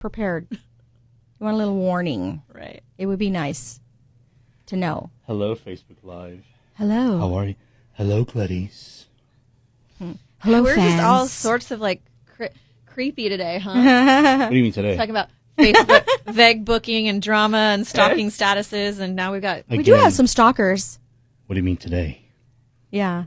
prepared. You want a little warning. Right. It would be nice to know. Hello, Facebook Live. Hello. How are you? Hello, Clarice. Hello, We're fans. just all sorts of like creepy today, huh? What do you mean today? Talking about Facebook vague booking and drama and stalking statuses, and now we've got We do have some stalkers. What do you mean today? Yeah.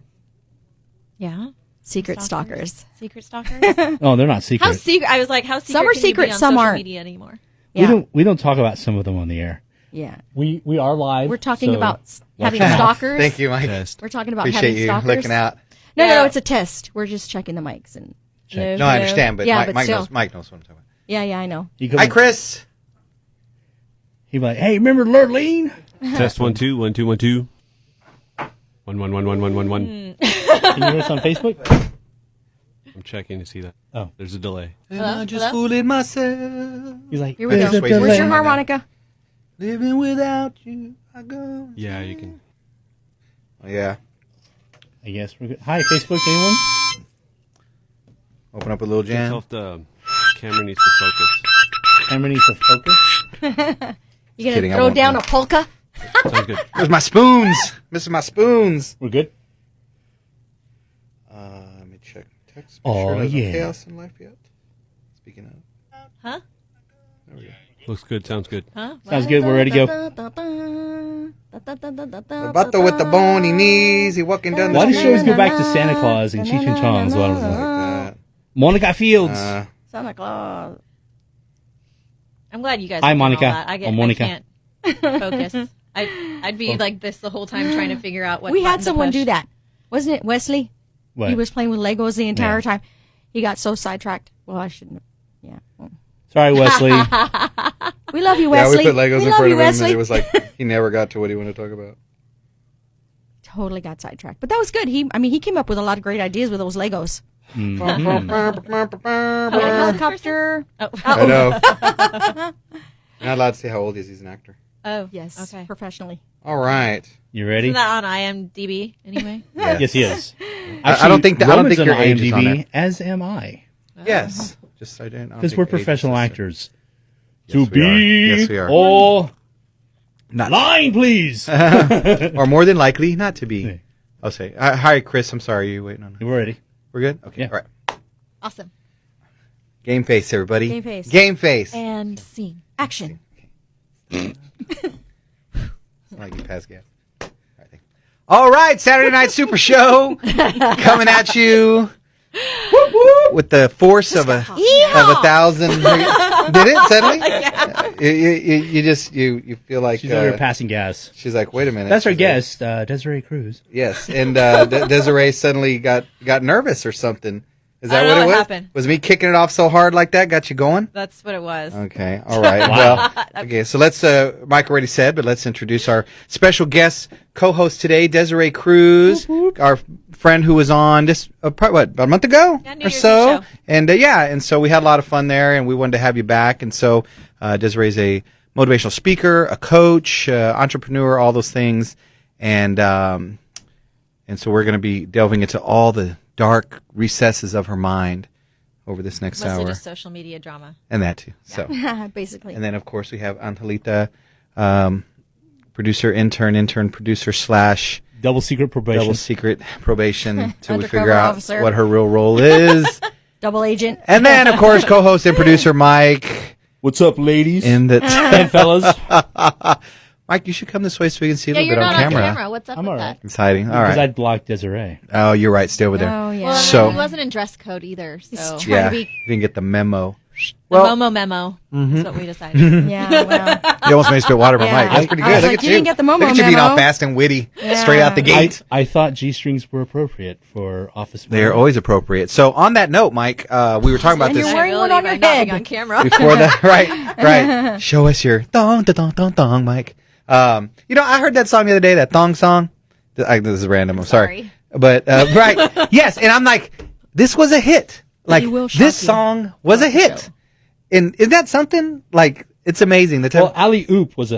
Secret stalkers. stalkers. Secret stalkers. Oh, they're not secret. How secret? I was like, how secret? Some are can you be secret, on some social aren't. media anymore. Yeah. We don't talk about some of them on the air. Yeah. We are live. We're talking so about watch having your mouth. stalkers. Thank you, Mike. We're talking about Appreciate having you stalkers. looking out. No, it's a test. We're just checking the mics and. Check. No, I understand, but, Yeah, Mike, but Mike still. knows. Mike knows what I'm talking about. Yeah, I know. Hi, Chris. He'd be like, "Hey, remember Lurleen?" Test 1 2 1 2 1 2 1 1 1 1 1 1 1. Can you hear us on Facebook? I'm checking to see that. Oh, There's a delay. I just fooling myself. he's like, Here we go. There's a Where's delay. your harmonica? Living without you, I go. Yeah, you can. Oh, yeah. I guess we're good. Hi, Facebook. Anyone? Open up a little Can't jam. tell if the camera needs to focus. Camera needs to focus. You gonna Kidding, I throw won't down do. a polka? Sounds good. Where's my spoons? Missing my spoons. We're good. Let me check. Text. Oh, Sure there's no yeah. chaos in life yet. Speaking of. Huh? There we go. Looks good. Sounds good. Huh? Sounds good. We're ready to go. The butter with the bony knees. He walking down the Why does street. she always go back to Santa Claus and Cheech and Chong's? Like that. Monica Fields. Santa Claus. I'm glad you guys. Hi, are doing all Monica. that. I'm Monica. I can't focus. I'd be like this the whole time trying to figure out what. We had button to someone push. do that. Wasn't it Wesley? What? He was playing with Legos the entire Yeah. time. He got so sidetracked. Well, I shouldn't have. Yeah. Well, Sorry, Wesley. we love you, Yeah, Wesley. we put Legos in love front you, of him, Wesley. and it was like he never got to what he wanted to talk about. Totally got sidetracked. But that was good. He came up with a lot of great ideas with those Legos. Mhm. We had a helicopter. I know. You're not allowed to say how old he is. He's an actor. Oh, Yes. Okay. Professionally. All right. You ready? Isn't that on IMDb anyway? Yes, he is. I don't think Roman's your on age is on IMDb, there. as am I. Yes. Just I didn't. Because we're professional actors. Yes, to we are. be Yes, we are. or Not line, please. or more than likely not to be. Yeah. I'll say. Hi, Chris. I'm sorry. You waiting on? We're ready. We're good. Okay. Yeah. All right. Awesome. Game face, everybody. Game face. Game face. And scene. Action. It's like you pass gas. All right, Saturday Night Super Show coming at you with the force of a thousand. Did it suddenly? Yeah. You feel like She's over here passing gas. she's like, wait a minute. That's our She's guest, Deseere Cruz. like, yes, and Desiree suddenly got nervous or something. Is that I don't what know it what was? happened. Was me kicking it off so hard like that got you going? That's what it was. Okay, all right. Well, okay. So let's. Mike already said, but let's introduce our special guest co-host today, Deseere Cruz, our friend who was on this about a month ago Yeah, New or Year's so, Eve show. and so we had a lot of fun there, and we wanted to have you back, and so Desiree's a motivational speaker, a coach, entrepreneur, all those things, and so we're going to be delving into all the dark recesses of her mind over this next Mostly hour, just social media drama. and that too. So. Basically. And then, of course, we have Angelita, producer, intern producer / Double secret probation. double secret probation until we Undercover figure out officer. what her real role is. Double agent. And then, of course, co-host and producer Mike. What's up, ladies In the and fellas? Mike, you should come this way so we can see a Yeah, little you're bit not on camera. What's up I'm with all that? right. It's hiding. All Because right. I'd block Desiree. Oh, you're right. Stay over there. Oh, yeah. Well, So- he wasn't in dress code either. So It's Yeah, trying to you didn't get the memo. the Well, Momo memo. Mhm. That's what we decided. Yeah, well. you almost made me spit water for Yeah. Mike. That's pretty I good. was Look like, at you you. didn't get the Momo Look at you being all memo. fast and witty, Yeah. straight out the gate. I thought G-strings were appropriate for office. They're mode. always appropriate. So on that note, Mike, we were talking about And this you're wearing one Really, on your by not being head. on camera. before the right. Show us your thong, thong, thong, thong, Mike. I heard that song the other day, that thong song. This is random. I'm sorry. But right, yes, and I'm like, this was a hit. Like He will shock this you. song was a hit, and is that something? Like it's amazing. The time. Well, Alley Oop was a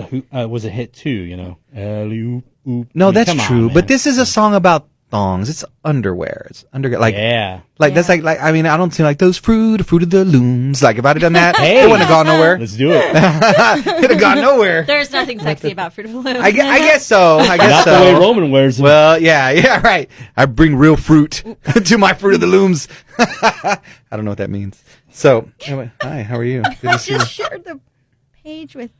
hit too. You know, Alley Oop. Oop. No, I mean, that's come on, true. man. But this is a song about thongs. It's underwear. It's underwear. Like, Yeah. like that's like I mean, I don't see like those fruit of the looms. Like if I'd have done that, Hey. it wouldn't have gone nowhere. Let's do it. It'd have gone nowhere. There's nothing sexy about Fruit of the Loom. I guess so. I guess Not so. the way Roman wears them. Well, yeah, right. I bring real fruit to my Fruit of the Looms. I don't know what that means. So, anyway, hi, how are you? Good I to see you. just shared the page with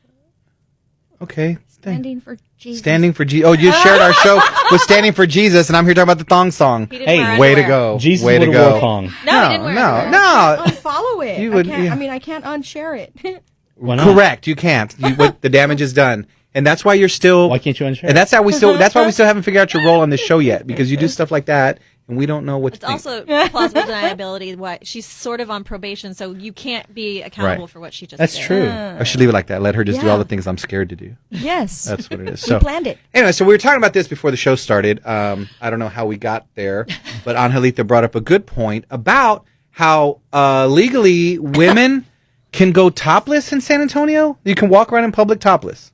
Okay. Standing for Jesus. Standing for Jesus. Oh, you shared our show with Standing for Jesus, and I'm here talking about the thong song. He didn't Hey, wear Way to underwear. go. Jesus Way to would have go. wore thong. No, he didn't wear underwear. No. Unfollow it. You would- I can't. yeah. I mean, I can't unshare it. Why not? Correct. You can't. The damage is done. And that's why you're still. Why can't you unshare? And that's why we still haven't figured out your role on this show yet, because you do stuff like that, and we don't know what It's to think. also plausible deniability. What she's sort of on probation, so you can't be accountable Right. for what she just That's did. true. I should leave it like that. Let her just do Yeah. all the things I'm scared to do. Yes. That's what it is. We So planned it. anyway, so we were talking about this before the show started. I don't know how we got there, but Angelita brought up a good point about how legally women can go topless in San Antonio. You can walk around in public topless.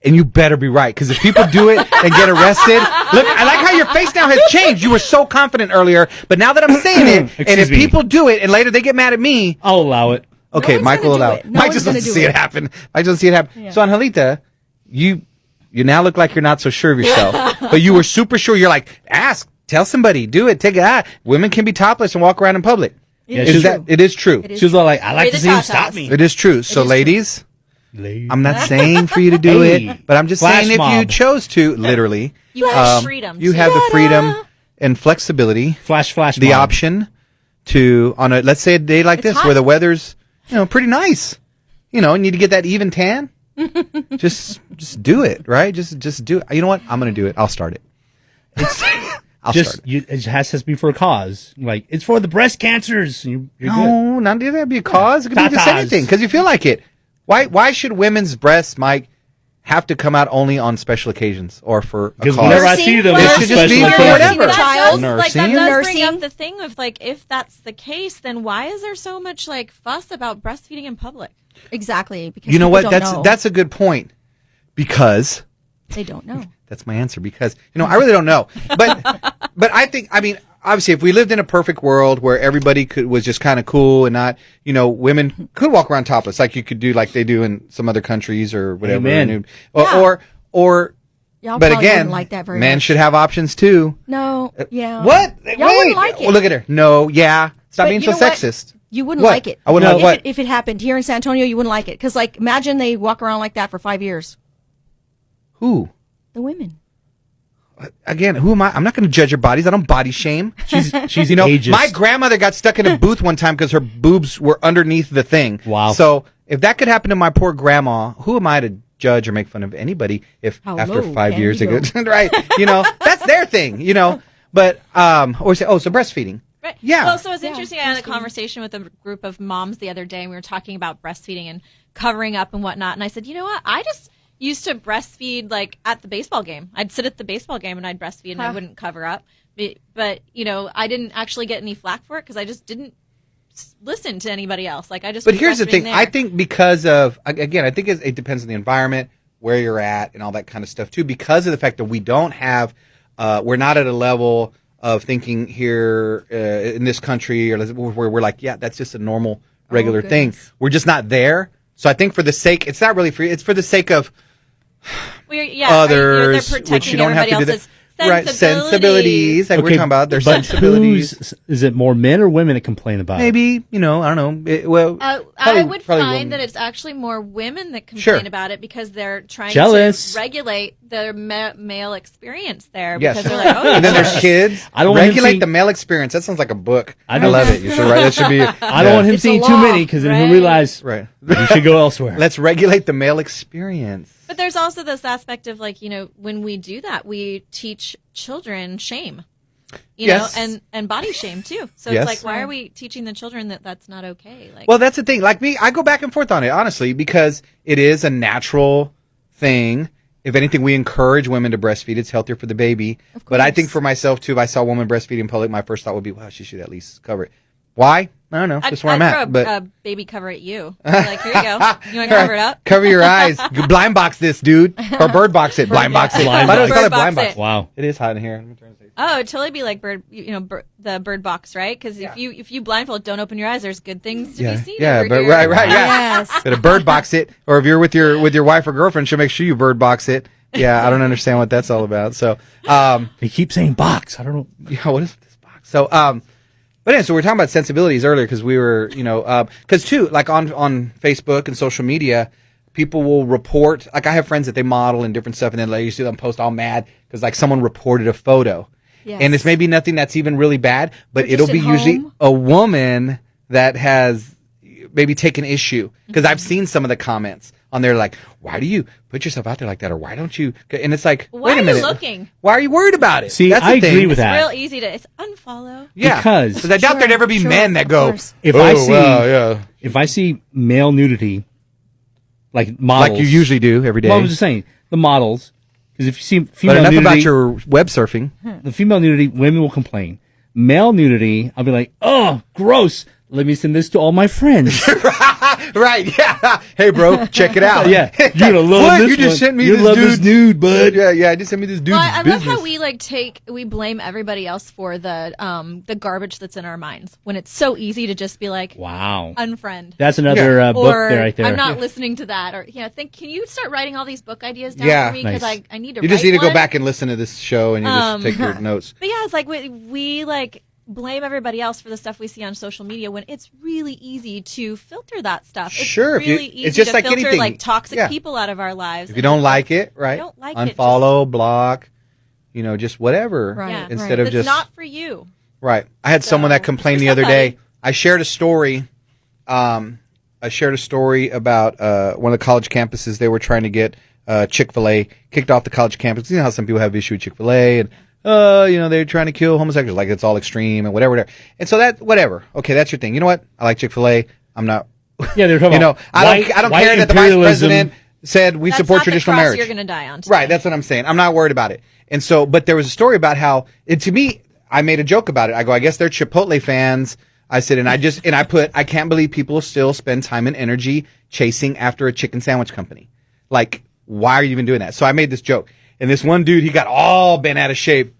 And you better be right, because if people do it and get arrested, look, I like how your face now has changed. You were so confident earlier, but now that I'm saying it, and Excuse if me. people do it and later they get mad at me, I'll allow it. okay, one's Michael gonna do allow it. it. No Mike one's just gonna wants to do see it it. happen. I just see it happen. Yeah. So Angelita, you now look like you're not so sure of yourself, but you were super sure. You're like, ask, tell somebody, do it, take it. Women can be topless and walk around in public. Yeah, It is that? It is true. It is She was all like, I like Free to the see him tatas. stop me. It is true. So is true. ladies, Lady. I'm not saying for you to do Hey. it, but I'm just Flash saying if you mob. chose to, literally, You have freedom. you to- have the freedom and flexibility, Flash, the mob. option to on a let's say a day like It's this hot. where the weather's pretty nice, you need to get that even tan. just do it, right? Just do it. You know what? I'm gonna do it. I'll start it. I'll Just start it. it has to be for a cause. Like it's for the breast cancers. You're good. No, not that be a cause. It could be just Tatas. anything because you feel like it. Why should women's breasts, Mike, have to come out only on special occasions or for a Because cause? whenever I see them, It it's should just be special for occasions. whatever. That Child does, like, that nursing. does bring Nursing. up the thing of like, if that's the case, then why is there so much like fuss about breastfeeding in public? Exactly. Because You know people what? don't know. That's a good point because They don't know. that's my answer because I really don't know. But I think obviously if we lived in a perfect world where everybody was just kind of cool and not women could walk around topless like you could do like they do in some other countries or whatever. Amen. Or Y'all but probably again, wouldn't like that very men much. should have options too. No. Yeah. What? Y'all wouldn't like it. Well, look at her. No. Yeah. Stop But being you so know what? sexist. You wouldn't What? like it. I wouldn't No. like what? If it happened here in San Antonio, you wouldn't like it. Because, like, imagine they walk around like that for 5 years. Who? The women. Again, who am I? I'm not going to judge your bodies. I don't body shame. She's My grandmother got stuck in a booth one time because her boobs were underneath the thing. Wow. So if that could happen to my poor grandma, who am I to judge or make fun of anybody if How after low 5 can years you ago, right? That's their thing, But, or say, so breastfeeding. Right. Yeah. Well, so it's interesting. I had a conversation with a group of moms the other day, and we were talking about breastfeeding and covering up and whatnot. And I said, you know what? I just used to breastfeed like at the baseball game. I'd sit at the baseball game and I'd breastfeed and I wouldn't cover up. But I didn't actually get any flack for it because I just didn't listen to anybody else. Like I just. But was here's the breastfeeding thing. there. I think because of, again, I think it depends on the environment, where you're at, and all that kind of stuff, too. Because of the fact that we don't have, we're not at a level of thinking here in this country or where we're like, yeah, that's just a normal, regular thing. We're just not there. So I think for the sake, it's not really free. It's for the sake of others, they're which protecting you don't have to do everybody that. else's Right, sensibilities. Like we're talking about their but sensibilities. Is it more men or women that complain about it? Maybe, I don't know. I would probably find women. that it's actually more women that complain Sure. about it because they're trying Jealous. to regulate their male experience there. Yes. Because they're like, oh, And then there's kids. I don't want him regulate seeing- the male experience. That sounds like a book. I don't- love it. You should write. That should be. I don't want him It's a seeing too law. many because then he'll Right. realize Right. he should go elsewhere. Let's regulate the male experience. But there's also this aspect of like, when we do that, we teach children shame, Yes. and body shame too. So Yes. it's like, why are we teaching the children that that's not okay? Like, Well, that's the thing. Like me, I go back and forth on it, honestly, because it is a natural thing. If anything, we encourage women to breastfeed. It's healthier for the baby. Of But I course. think for myself, too, if I saw a woman breastfeeding in public, my first thought would be, wow, she should at least cover it. Why? I don't know. That's where I'm I'd at. throw But a baby cover at you. Like, here you go. You want to cover it up? Cover your eyes. Blind box this, dude. Or bird box it. Blind box it. Blind Why do I box. call it Bird blind box box? it. Wow. It is hot in here. Let me turn this. Oh, it'd totally be like the bird box, right? Because if you blindfold, don't open your eyes. There's good things to be seen. Yeah, over but here. right, yeah. Yes. Better bird box it, or if you're with your wife or girlfriend, she'll make sure you bird box it. Yeah, I don't understand what that's all about. So, They keep saying box. I don't know. yeah, what is this box? So, but anyway, so we were talking about sensibilities earlier because we were, because too, like on Facebook and social media, people will report. Like I have friends that they model and different stuff, and then you see them post all mad because like someone reported a photo, Yes. and it's maybe nothing that's even really bad, but Or just it'll be at usually home. a woman that has maybe taken issue because I've seen some of the comments on there like, why do you put yourself out there like that, or why don't you? And it's like, Why wait are a you minute, looking? why are you worried about it? See, That's the I thing. agree with It's that. real easy to unfollow. Yeah, Because- I doubt there'd ever be Sure, men that of go, course. If oh, I see wow, yeah. if I see male nudity, like models, like you usually do every day. Well, I'm just saying the models, because if you see But female enough nudity, about your web surfing. the female nudity, women will complain. Male nudity, I'll be like, oh, gross. Let me send this to all my friends. Right, yeah. Hey, bro, check it out. Yeah, you're gonna love What? this You just one. sent me you this love dude. this nude, bud. Yeah, just send me this dude's Well, I love business. how we blame everybody else for the garbage that's in our minds when it's so easy to just be like Wow, unfriend. that's another book Or there, right there. I'm not listening to that. Or can you start writing all these book ideas down Yeah. for me because Nice. I need to. You just write need to go one. back and listen to this show and you just take your notes. But yeah, it's like we like blame everybody else for the stuff we see on social media when it's really easy to filter that stuff. It's Sure, if you- really easy it's just to like filter anything. like toxic Yeah. people out of our lives. If you don't like it, right? don't like it, unfollow, block, just whatever. Right, Yeah. Instead right. of It's just not for you. right. I had someone that complained for the other somebody. day. I shared a story. I shared a story about one of the college campuses. They were trying to get Chick-fil-A kicked off the college campus. You know how some people have issue with Chick-fil-A and they're trying to kill homosexuals. Like it's all extreme and whatever. And so that whatever. Okay, that's your thing. You know what? I like Chick-fil-A. I'm not. Yeah, they're talking about I don't white care that the vice imperialism. president said we That's support not the traditional cross marriage. you're going to die on. Today. Right, that's what I'm saying. I'm not worried about it. And so, but there was a story about how, to me, I made a joke about it. I go, I guess they're Chipotle fans. I said, and I put, I can't believe people still spend time and energy chasing after a chicken sandwich company. Like, why are you even doing that? So I made this joke. And this one dude, he got all bent out of shape.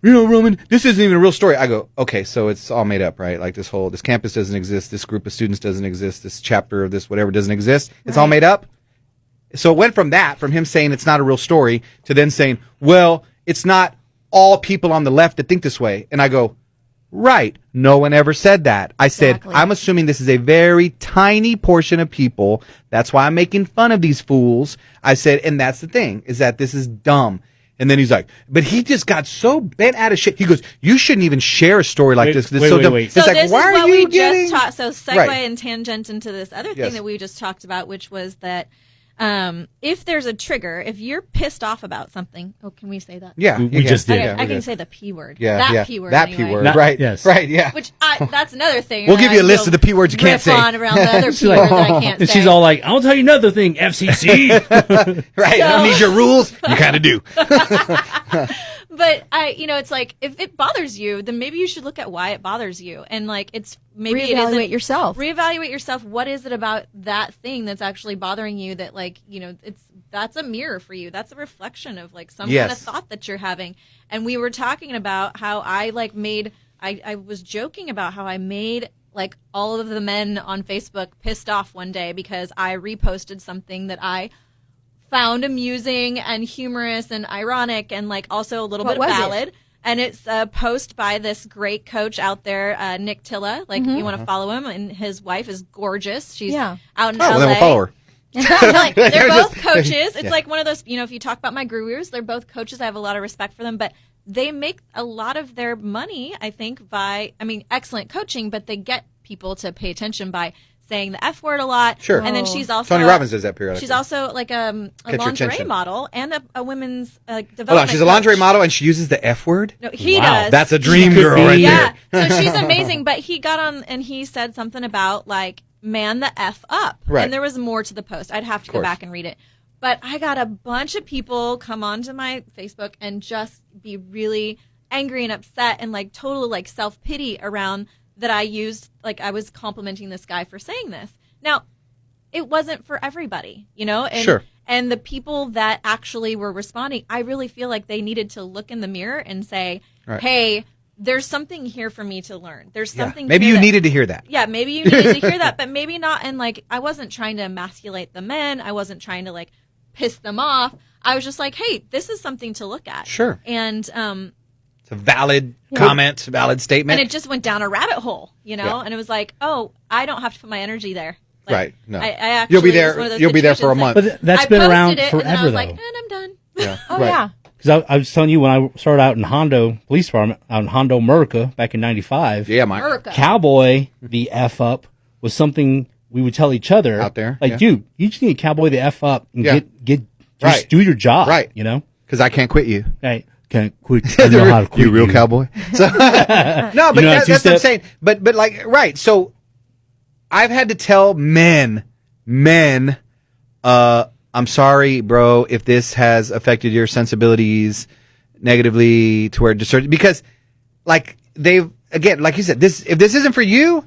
Roman, this isn't even a real story. I go, okay, so it's all made up, right? Like this campus doesn't exist. This group of students doesn't exist. This chapter of this whatever doesn't exist. It's all made up. So it went from him saying it's not a real story, to then saying, well, it's not all people on the left that think this way. And I go, right. No one ever said that. I said, Exactly. I'm assuming this is a very tiny portion of people. That's why I'm making fun of these fools. I said, and that's the thing, is that this is dumb. And then he's like, but he just got so bent out of shit. He goes, you shouldn't even share a story like Wait, this. 'Cause it's wait, so wait, dumb. wait. It's So like, this why is are what you we getting? just talked. So segue Right. and tangent into this other Yes. thing that we just talked about, which was that if there's a trigger, if you're pissed off about something, can we say that? Yeah. We you can. just did. Okay, Yeah, I we can did. say the P word. Yeah, that yeah. P word. That anyway. P word. Not- Right. yes. Right. Yeah. Which that's another thing. We'll give you a I list go of the P words you can't riff say. on around the other P like- word that I can't And say. she's all like, I'll tell you another thing, FCC. Right. I don't need your rules. You kind of do. But it's like if it bothers you, then maybe you should look at why it bothers you, and like it's maybe it isn't. Reevaluate yourself. Reevaluate yourself. What is it about that thing that's actually bothering you that that's a mirror for you. That's a reflection of like some kind of Yes. thought that you're having. And we were talking about how I was joking about how I made like all of the men on Facebook pissed off one day because I reposted something that I found amusing and humorous and ironic and like also a little What bit was it? valid. And it's a post by this great coach out there, Nick Tilla. Like you want to follow him, and his wife is gorgeous. She's Yeah. out in Oh, LA. well, then we'll follow her. Like, they're both Just- coaches. It's yeah. like one of those, if you talk about my gurus, they're both coaches. I have a lot of respect for them, but they make a lot of their money, I think, excellent coaching, but they get people to pay attention by saying the F word a lot. Sure. And then Oh. she's also Tony Robbins does that periodically. She's also like a your lingerie attention. model and a women's development. Hold on. She's a lingerie coach. model and she uses the F word? No, he Wow, does. That's a dream She could girl be- right Yeah, there. so she's amazing. But he got on and he said something about like man the F up, Right. and there was more to the post. I'd have to go course. back and read it. But I got a bunch of people come onto my Facebook and just be really angry and upset and like total like self-pity around that I used, like I was complimenting this guy for saying this. Now, it wasn't for everybody, and, Sure. and the people that actually were responding, I really feel like they needed to look in the mirror and say, Right. hey, there's something here for me to learn. There's something Maybe here you that- needed to hear that. Yeah, maybe you needed to hear that, but maybe not. And like, I wasn't trying to emasculate the men. I wasn't trying to like piss them off. I was just like, hey, this is something to look at. Sure. And It's a valid comment, valid statement. and it just went down a rabbit hole, you know. Yeah. And it was like, oh, I don't have to put my energy there. Like, Right. No. I actually You'll be it was there- one of those you'll be there for a situations, month. But that's I been posted around it, and then I forever, was like, though. and I'm done. Yeah. Oh Right. yeah. Because I was telling you when I started out in Hondo Police Department, out in Hondo, America, back in '95. Yeah, Mike. America. Cowboy the F up was something we would tell each other Out there, Like, yeah. dude, you just need to cowboy the F up and Yeah. get Right. just do your job. Right. You know? Because I can't quit you. Hey, can't quit. I know how to quit. You real cowboy? So, no, but You know how to that's what I'm two-step? saying. But like, right. So I've had to tell men, I'm sorry, bro, if this has affected your sensibilities negatively to where because like they've, again, like you said, if this isn't for you,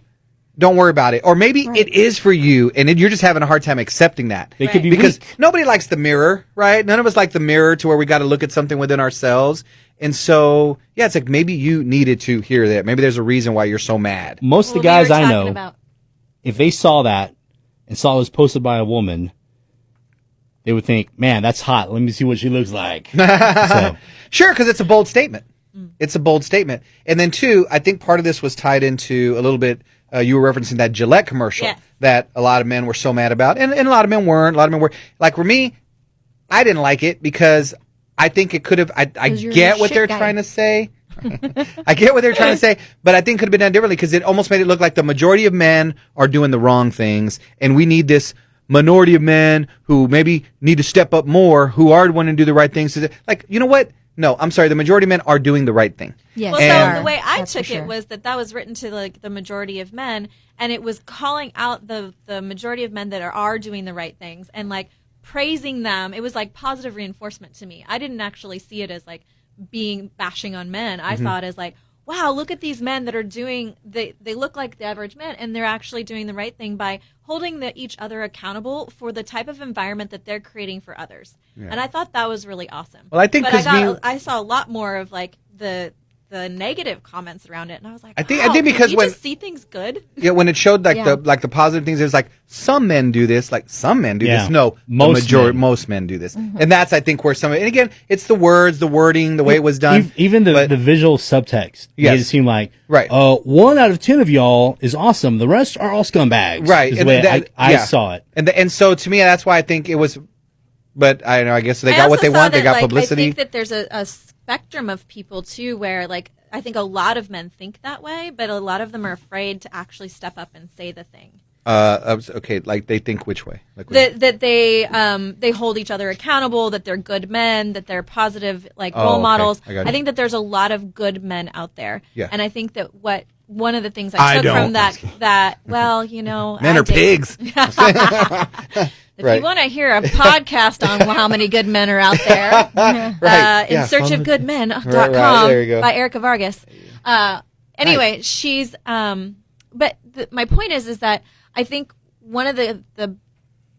don't worry about it. Or maybe it is for you and you're just having a hard time accepting that. They could be Because weak. nobody likes the mirror, right? None of us like the mirror to where we got to look at something within ourselves. And so, yeah, it's like maybe you needed to hear that. Maybe there's a reason why you're so mad. Most of the Well, we guys were I talking know, about- if they saw that and saw it was posted by a woman, they would think, man, that's hot. Let me see what she looks like. So, Sure, because it's a bold statement. It's a bold statement. And then, two, I think part of this was tied into a little bit, you were referencing that Gillette commercial Yes. that a lot of men were so mad about. And a lot of men weren't. A lot of men were. Like, for me, I didn't like it because I think it could have, I 'Cause you're get a what shit they're guy. trying to say. I get what they're trying to say, but I think it could have been done differently because it almost made it look like the majority of men are doing the wrong things, and we need this minority of men who maybe need to step up more, who are wanting to do the right things. Like, you know what? No, I'm sorry. The majority of men are doing the right thing. Yes. Well, they so are. the way I That's for took sure. it was that was written to like the majority of men, and it was calling out the majority of men that are doing the right things and like praising them. It was like positive reinforcement to me. I didn't actually see it as like being bashing on men. I saw it as like, wow, look at these men that are doing. They look like the average man, and they're actually doing the right thing by holding each other accountable for the type of environment that they're creating for others. And I thought that was really awesome. Well, I think but 'cause I saw a lot more of like the negative comments around it, and I was like, I think wow, because can we when just see things good. Yeah, when it showed like Yeah. the positive things, it was like some men do this, like some men do Yeah. this. No, Most men. most men do this, and that's I think where some. And again, it's the words, the wording, the way it was done. even the But- visual subtext Yes. made it seem like, Right. 1 out of 10 of y'all is awesome. The rest are all scumbags. Right, Is and the way that- I yeah. saw it. And so to me, that's why I think it was. But I don't know. I guess they I got what also they saw want. They that, got like, publicity. I think that there's a spectrum of people too, where like I think a lot of men think that way, but a lot of them are afraid to actually step up and say the thing. Okay, like they think which way? Like That they hold each other accountable, that they're good men, that they're positive like Oh, role okay. models. I got you. think that there's a lot of good men out there. Yeah. And I think that one of the things I I took don't. from that well, you know, men I are did- pigs. If Right. you want to hear a podcast on how many good men are out there, Right, yeah. in search of good men.com right, there you go. by Erica Vargas. Anyway, she's but my point is that I think one of the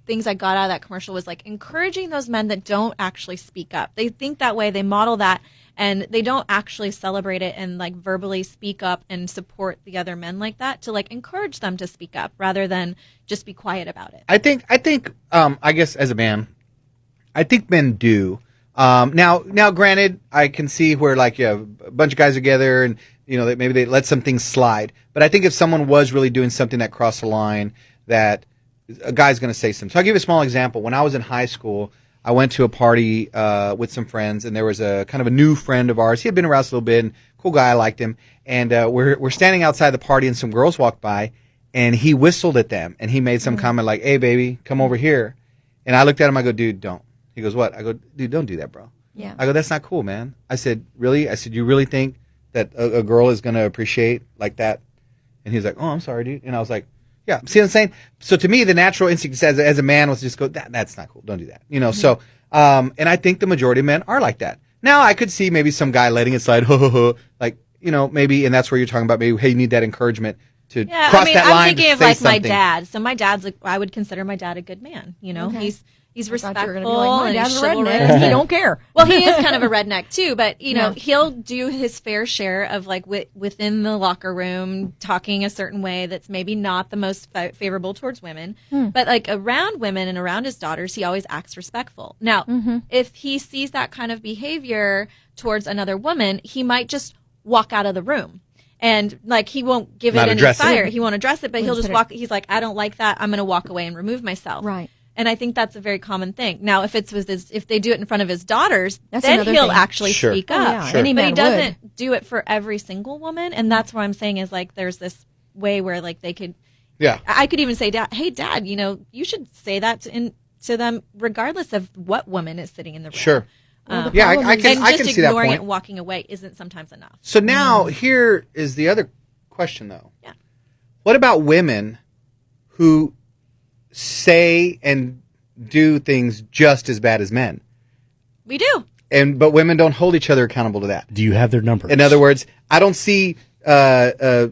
things I got out of that commercial was like encouraging those men that don't actually speak up. They think that way, they model that, and they don't actually celebrate it and like verbally speak up and support the other men like that, to like encourage them to speak up rather than just be quiet about it. I think I guess as a man, I think men do. Now granted, I can see where like you have a bunch of guys together and you know maybe they let some things slide. But I think if someone was really doing something that crossed the line, that a guy's going to say something. So I'll give you a small example. When I was in high school, I went to a party with some friends, and there was a kind of a new friend of ours. He had been around us a little bit, and cool guy, I liked him. And we're standing outside the party, and some girls walked by, and he whistled at them, and he made some comment like, "Hey, baby, come over here." And I looked at him, I go, "Dude, don't." He goes, "What?" I go, "Dude, don't do that, bro." Yeah. I go, "That's not cool, man." I said, "Really?" I said, "You really think that a girl is going to appreciate like that?" And he was like, "Oh, I'm sorry, dude." And I was like, yeah, see what I'm saying? So to me, the natural instinct as a man was just go, that's not cool. Don't do that. You know, so, and I think the majority of men are like that. Now, I could see maybe some guy letting it slide, like, you know, maybe, and that's where you're talking about maybe, hey, you need that encouragement. Yeah, cross I mean, that I'm line thinking to of say like my something. dad. So my dad's like, I would consider my dad a good man. You know, Okay. he's I thought you were respectful gonna be like, my and dad's he's a redneck. chivalrous. He don't care. Well, he is kind of a redneck too, but you know, Yeah. he'll do his fair share of like within the locker room talking a certain way that's maybe not the most favorable towards women, but like around women and around his daughters, he always acts respectful. Now, if he sees that kind of behavior towards another woman, he might just walk out of the room. And like he won't give Not it any address it. fire. He won't address it, but he'll just put it- walk. He's like, I don't like that. I'm going to walk away and remove myself. Right. And I think that's a very common thing. Now, if it's with if they do it in front of his daughters, That's then another he'll thing. actually Sure. speak Oh, up. yeah. Sure. Any But he man doesn't do it for every single woman. And that's what I'm saying is like there's this way where like they could. Yeah. I could even say, Dad, hey, Dad, you know, you should say that to them regardless of what woman is sitting in the room. Sure. the Yeah, problem I is- can And I just can see that ignoring it point. and walking away isn't sometimes enough. So now here is the other question, though. Yeah. What about women who say and do things just as bad as men? We do. But women don't hold each other accountable to that. Do you have their numbers? In other words, I don't see. I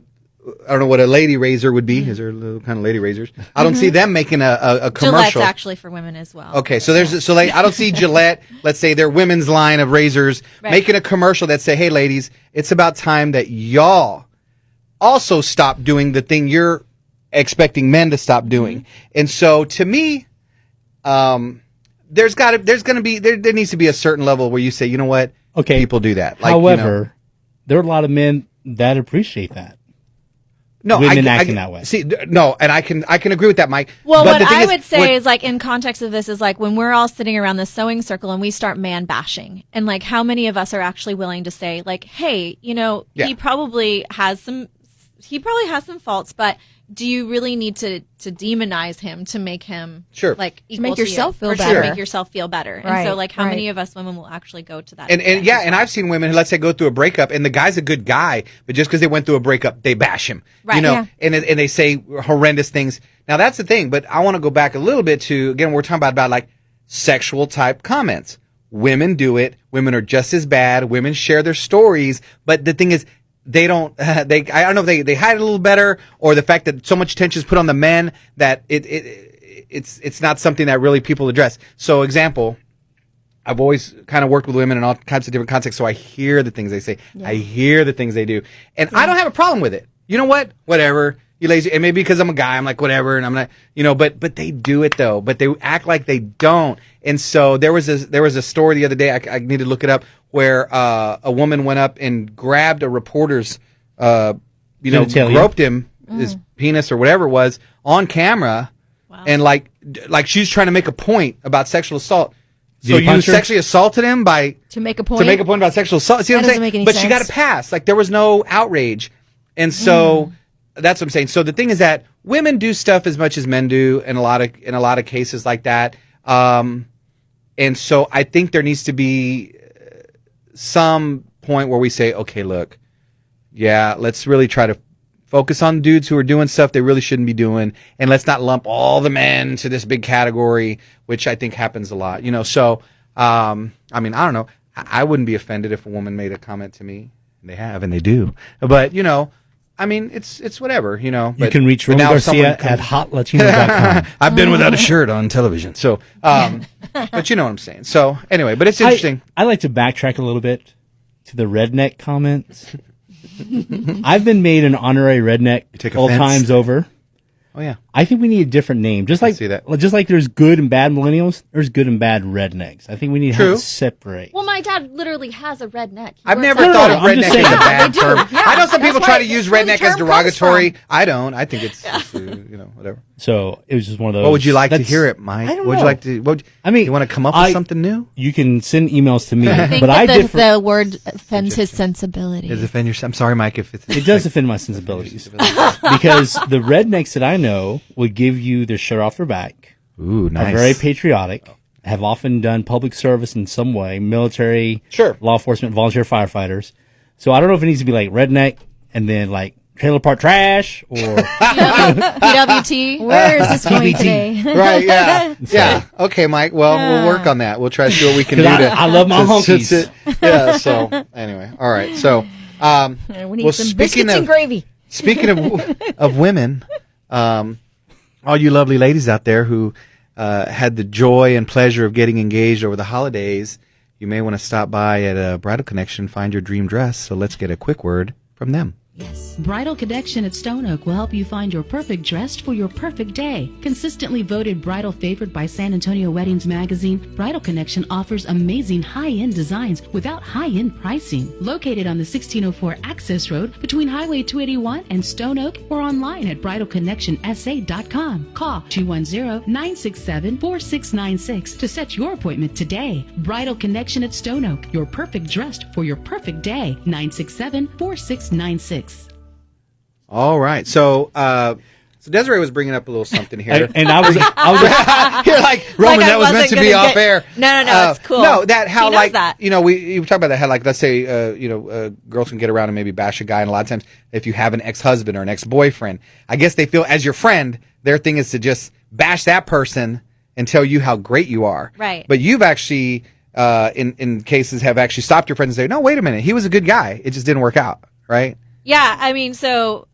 don't know what a lady razor would be. Is there a little kind of lady razors? I don't see them making a Gillette's commercial. actually for women as well. Okay, so like I don't see Gillette, let's say their women's line of razors, Right. making a commercial that say, "Hey, ladies, it's about time that y'all also stop doing the thing you're expecting men to stop doing." And so, to me, there needs to be a certain level where you say, you know what, Okay. people do that. Like, However, there are a lot of men that appreciate that. no, women acting that way. See, no, and I can agree with that, Mike. Well, But what the thing I would say when- is like in context of this is like when we're all sitting around the sewing circle and we start man bashing, and like how many of us are actually willing to say like, hey, you know, Yeah. he probably has some faults, but do you really need to demonize him to make him Sure. like equal make to yourself you, feel or better. to make yourself feel better? And Right, so like how many right. of us women will actually go to that? And extent yeah, as and well? I've seen women who, let's say, go through a breakup, and the guy's a good guy, but just because they went through a breakup, they bash him, Right, you know, yeah. and they say horrendous things. Now that's the thing, but I want to go back a little bit to again, we're talking about like sexual type comments. Women do it. Women are just as bad. Women share their stories, but the thing is, they don't. I don't know if they hide it a little better, or the fact that so much attention is put on the men that it's not something that really people address. So, example. I've always kind of worked with women in all kinds of different contexts, so I hear the things they say. I hear the things they do. And I don't have a problem with it. You know what? Whatever. You lazy. And maybe because I'm a guy, I'm like, whatever, and I'm not, you know, but they do it though. But they act like they don't. And so there was a story the other day, I need to look it up, where a woman went up and grabbed a reporter's, Genitalia. groped him, his penis or whatever it was, on camera. Wow. And like she's trying to make a point about sexual assault. Did So he you punch her? sexually assaulted him To make a point. about sexual assault. See what That I'm doesn't saying? make any But she got a sense. pass. Like there was no outrage, and so that's what I'm saying. So the thing is that women do stuff as much as men do in a lot of cases like that. And so I think there needs to be some point where we say, okay, look, yeah, let's really try to focus on dudes who are doing stuff they really shouldn't be doing, and let's not lump all the men into this big category, which I think happens a lot. You know, so I mean, I don't know. I wouldn't be offended if a woman made a comment to me. They have, and they do. But you know, I mean, it's whatever. You know, You can reach but Roman now if someone Garcia at hotlatino.com. I've been without a shirt on television. So, but you know what I'm saying. So anyway, but it's interesting. I like to backtrack a little bit to the redneck comments. I've been made an honorary redneck take all offense? times over. Oh yeah. I think we need a different name. Just like see that. just like there's good and bad millennials, there's good and bad rednecks. I think we need to have True. to separate. Well, my dad literally has a redneck. He I've works never at- thought no, of I'm just redneck saying. as a Yeah, bad they do. term. Yeah, I know some that's people why- try to use that's where the redneck as term comes derogatory. from. I don't. I think it's just, you know, whatever. So it was just one of those. What would you like to that's- hear it, Mike? I don't What would you know. like to? I mean, you want to come up with something new? You can send emails to me, I think but I that differ. the word offends his sensibility. Does it offend your? I'm sorry, Mike. If it's It does offend my sensibilities because the rednecks that I know would give you their shirt off their back. Ooh, nice. Are very patriotic. Have often done public service in some way, military, Sure. law enforcement, volunteer firefighters. So I don't know if it needs to be like redneck and then like trailer park trash or PWT. Where is this going TBT. today? Right? Yeah. Yeah. Okay, Mike. Well, we'll work on that. We'll try to see what we can do. 'Cause To, I love my honkies. Yeah. So anyway, all right. So, We need well, some speaking biscuits and of gravy. Speaking of women, all you lovely ladies out there who had the joy and pleasure of getting engaged over the holidays, you may want to stop by at a Bridal Connection, find your dream dress. So let's get a quick word from them. Yes. Bridal Connection at Stone Oak will help you find your perfect dress for your perfect day. Consistently voted bridal favorite by San Antonio Weddings Magazine, Bridal Connection offers amazing high-end designs without high-end pricing. Located on the 1604 Access Road between Highway 281 and Stone Oak, or online at bridalconnectionsa.com. Call 210-967-4696 to set your appointment today. Bridal Connection at Stone Oak, your perfect dress for your perfect day. 967-4696. All right. So Desiree was bringing up a little something here. And I was You're like, Roman, Like I that was meant wasn't to be gonna off air. No, it's cool. No, that how He knows like that. we talk about that how like let's say girls can get around and maybe bash a guy, and a lot of times if you have an ex-husband or an ex-boyfriend, I guess they feel as your friend, their thing is to just bash that person and tell you how great you are. Right. But you've actually in cases have actually stopped your friend and say, no, wait a minute, he was a good guy. It just didn't work out, right? Yeah, I mean, so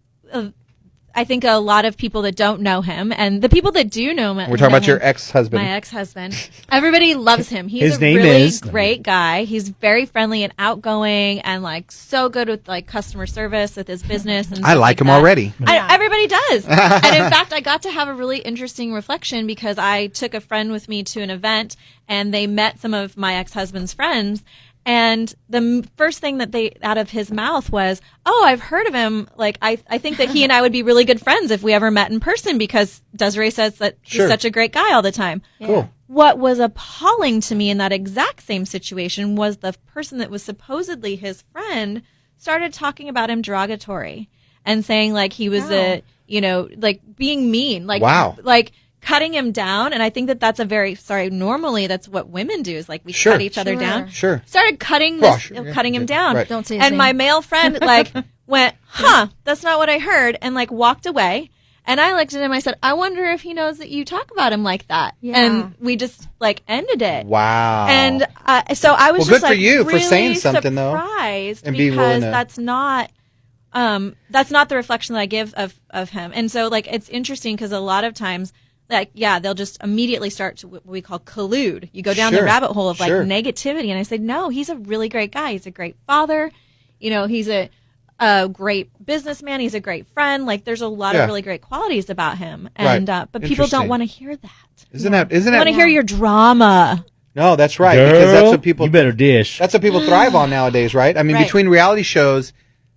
I think a lot of people that don't know him, and the people that do know him, We're talking about your ex-husband. my ex-husband. Everybody loves him. He's His a name really is- great guy. He's very friendly and outgoing, and like so good with like customer service with his business. And I stuff like him that. already. Everybody does. And in fact, I got to have a really interesting reflection because I took a friend with me to an event, and they met some of my ex-husband's friends. And the first thing that they out of his mouth was, "Oh, I've heard of him. Like, I think that he and I would be really good friends if we ever met in person because Desiree says that Sure. he's such a great guy all the time." Cool. What was appalling to me in that exact same situation was the person that was supposedly his friend started talking about him derogatory and saying like he was like being mean, like Wow. like cutting him down. And I think that that's normally that's what women do is like we Sure. cut each other Sure. down. Sure. Started cutting Well, this, sure, yeah, cutting him yeah, down. right. Don't say his And name. my male friend like went, "Huh, that's not what I heard," and like walked away. And I looked at him. I said, "I wonder if he knows that you talk about him like that." Yeah. And we just like ended it. Wow. And so I was Well, just good for like you for really saying something, though, surprised and being willing because to- that's not the reflection that I give of him. And so like it's interesting because a lot of times like they'll just immediately start to what we call collude. You go down Sure. the rabbit hole of like Sure. negativity, and I said, no, he's a really great guy. He's a great father. He's a great businessman. He's a great friend. Like there's a lot Yeah. of really great qualities about him. And Right. but people Interesting. don't want to hear that. Isn't that They want to that hear your drama. No, that's right. Girl, Because that's what people you better dish. That's what people thrive on nowadays, right? I mean, Right. between reality shows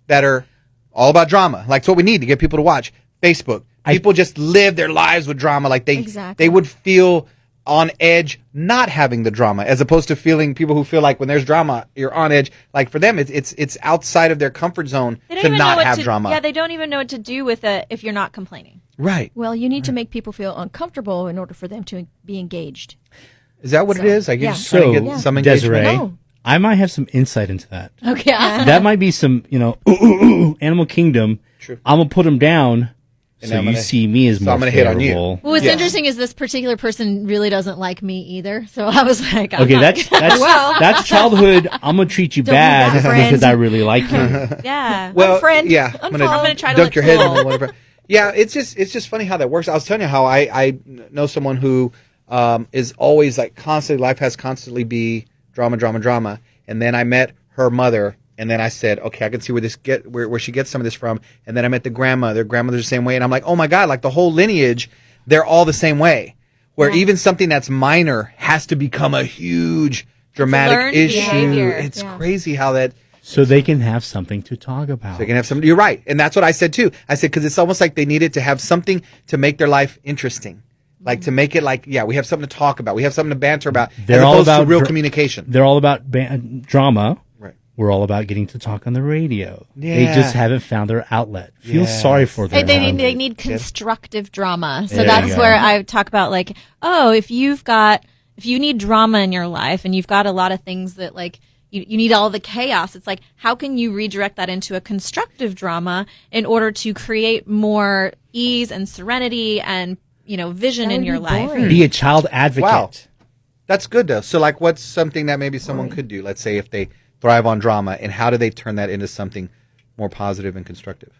that are all about drama, like it's what we need to get people to watch. Facebook, people just live their lives with drama, like Exactly. they would feel on edge not having the drama, as opposed to feeling people who feel like when there's drama, you're on edge. Like for them, it's outside of their comfort zone They don't to even not know what have to, drama. Yeah, they don't even know what to do with it if you're not complaining. Right? Well, you need to make people feel uncomfortable in order for them to be engaged. Is that what it is? Like you're yeah. just trying to So, get some engagement. Desiree, No. I might have some insight into that. Okay. That might be some, Animal Kingdom. True. I'm gonna put them down, And so I'm you gonna- see me as so more I'm gonna hit on you. favorable. Well, what's Yeah. interesting is this particular person really doesn't like me either. So I was like, I'm Okay, not that's Well- that's childhood. I'm gonna treat you Don't be bad that friend. because I really like you. yeah. Well, Unfriend. yeah, I'm Unfollow. gonna, I'm gonna try to dunk look your head cool. in whatever. Yeah, it's just funny how that works. I was telling you how I know someone who is always like constantly, life has constantly be drama, and then I met her mother, and then I said, okay, I can see where she gets some of this from, and then I met the grandma. Their grandmother's the same way, and I'm like, oh my god, like the whole lineage, they're all the same way. Where even something that's minor has to become a huge dramatic learned issue. behavior. It's crazy how that. So they can have something to talk about. They can have something. You're right, and that's what I said too. I said because it's almost like they needed to have something to make their life interesting, like to make it like we have something to talk about, we have something to banter about, They're as all opposed to about real communication. They're all about drama. Right. We're all about getting to talk on the radio. Yeah. They just haven't found their outlet. Feel Yes. sorry for them. They need constructive drama. So There that's you go. where I talk about like, oh, if you need drama in your life and you've got a lot of things that like you need all the chaos, it's like, how can you redirect that into a constructive drama in order to create more ease and serenity and, vision That in would your be life? boring. Be a child advocate. Wow. That's good though. So like, what's something that maybe someone could do? Let's say if they thrive on drama, and how do they turn that into something more positive and constructive?